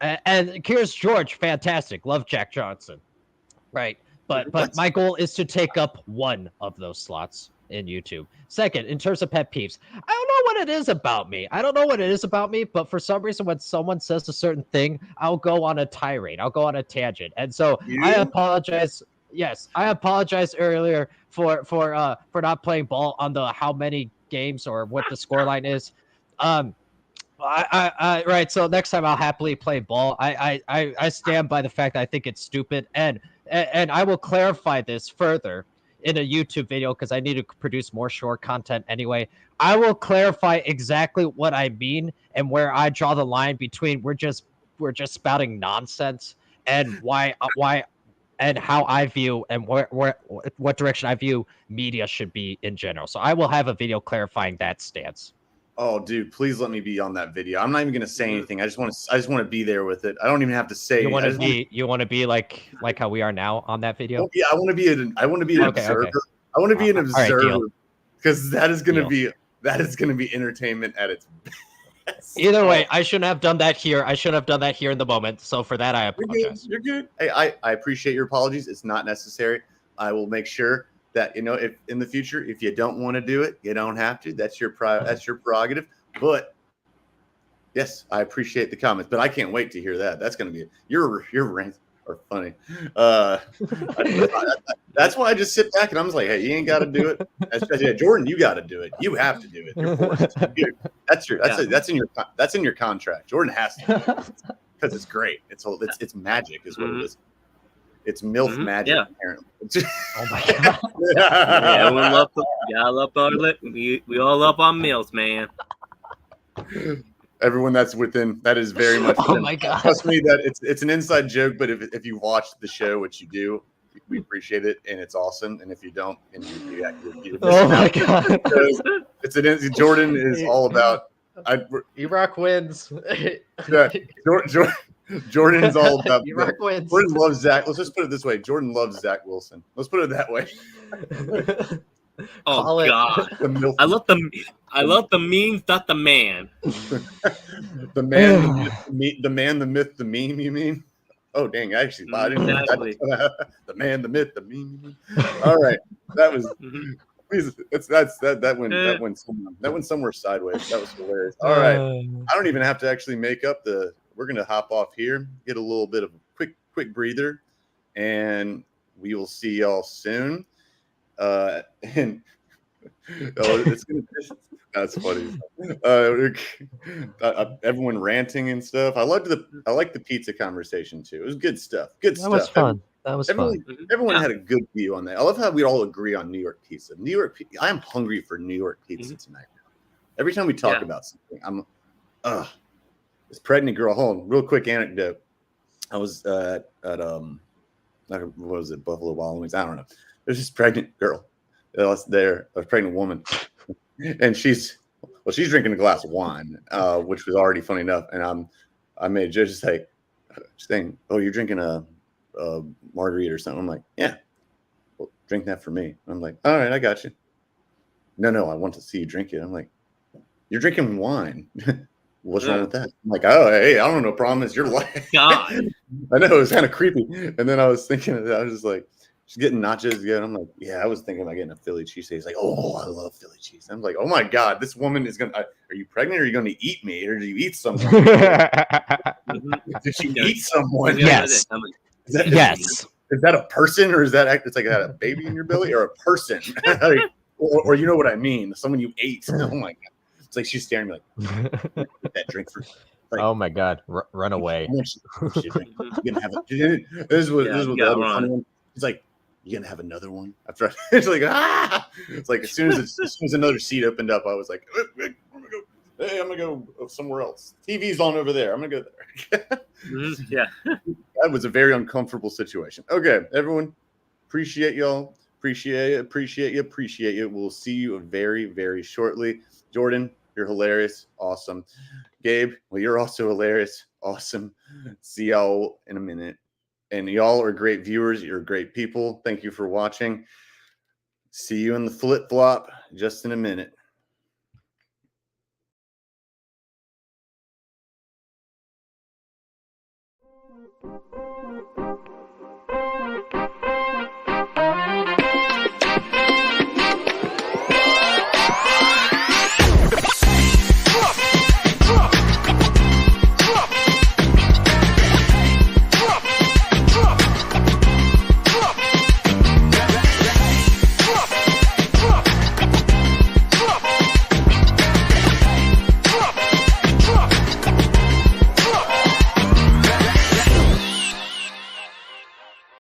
And Curious George, fantastic. Love Jack Johnson. Right. But my goal is to take up one of those slots in YouTube. Second, in terms of pet peeves, I don't know what it is about me. But for some reason, when someone says a certain thing, I'll go on a tirade. I'll go on a tangent. And so I apologize. Yes, I apologized earlier for not playing ball on the how many games or what the scoreline is. Right. So next time I'll happily play ball. I stand by the fact I think it's stupid, and I will clarify this further in a YouTube video because I need to produce more short content anyway. I will clarify exactly what I mean and where I draw the line between we're just spouting nonsense and why and how I view and what direction I view media should be in general. So I will have a video clarifying that stance. Oh, dude, please let me be on that video. I'm not even gonna say anything. I just want to be there with it. I don't even have to say. You want to be like how we are now on that video? Oh, yeah, I want to be an observer. Okay. I want to be an All right, observer because that is gonna Deal. be entertainment at its best. Either way, I shouldn't have done that here. I shouldn't have done that here in the moment. So for that, I apologize. You're good. Hey, I appreciate your apologies. It's not necessary. I will make sure that if in the future, if you don't want to do it, you don't have to. That's your prerogative. But yes, I appreciate the comments. But I can't wait to hear that. That's gonna be your rants are funny. That's why I just sit back and I'm just like, hey, you ain't got to do it. Yeah, Jordan, you got to do it. You have to do it. You're forced. That's in your contract. Jordan has to do it because it's great. It's magic, is what it is. It's MILF magic, apparently. Oh my god! Yeah, we all love our meals, man. Everyone that is very much. Oh my god! Trust me, that it's an inside joke. But if you watched the show, which you do, we appreciate it, and it's awesome. And if you don't, and you oh my god! Jordan is all about. Iraq wins. Yeah, Jordan is all about. Iraq wins. Jordan loves Zach. Let's just put it this way: Jordan loves Zach Wilson. Let's put it that way. Oh god! I love the memes, not the man. the man, the myth, the meme. You mean? Oh dang! Actually, Exactly. The man, the myth, the meme. You mean? All right, that was. Please, that went somewhere sideways. That was hilarious. All right, I don't even have to actually make up the. We're gonna hop off here, get a little bit of a quick breather, and we will see y'all soon. And that's funny. Everyone ranting and stuff. I like the pizza conversation too. It was good stuff. Good stuff. That was fun. Everyone had a good view on that. I love how we all agree on New York pizza. I am hungry for New York pizza tonight. Every time we talk about something, this pregnant girl. Hold on, real quick anecdote. I was at what was it, Buffalo Wild Wings? I don't know. There's this pregnant girl there, a pregnant woman, and she's drinking a glass of wine, which was already funny enough. And I made a joke, just like, saying, "Oh, you're drinking a margarita or something." I'm like, "Yeah, well, drink that for me." I'm like, "All right, I got you." No, I want to see you drink it. I'm like, "You're drinking wine." What's wrong with that? I'm like, oh, hey, I don't know. Problem is your life. God. I know, it was kind of creepy. And then I was thinking, I was just like, she's getting nachos again. I'm like, yeah, I was thinking about getting a Philly cheesesteak. He's like, oh, I love Philly cheese. I'm like, oh my God, this woman is are you pregnant or are you going to eat me? Or do you eat someone? Did she eat someone? Yes. Yes. Is that a person or is that it's like a baby in your belly or a person? or you know what I mean? Someone you ate. Oh my God. It's like she's staring at me like, that drink for. Like, oh my God! Run away! You're gonna have this was the other funny one. He's like, "You gonna have another one?" After it's like, ah! It's like as soon as another seat opened up, I was like, I'm gonna go somewhere else. TV's on over there. I'm gonna go there. Yeah, that was a very uncomfortable situation. Okay, everyone, appreciate y'all. Appreciate you. We'll see you very, very shortly. Jordan, you're hilarious. Awesome. Gabe, well, you're also hilarious. Awesome. See y'all in a minute. And y'all are great viewers. You're great people. Thank you for watching. See you in the flip-flop just in a minute.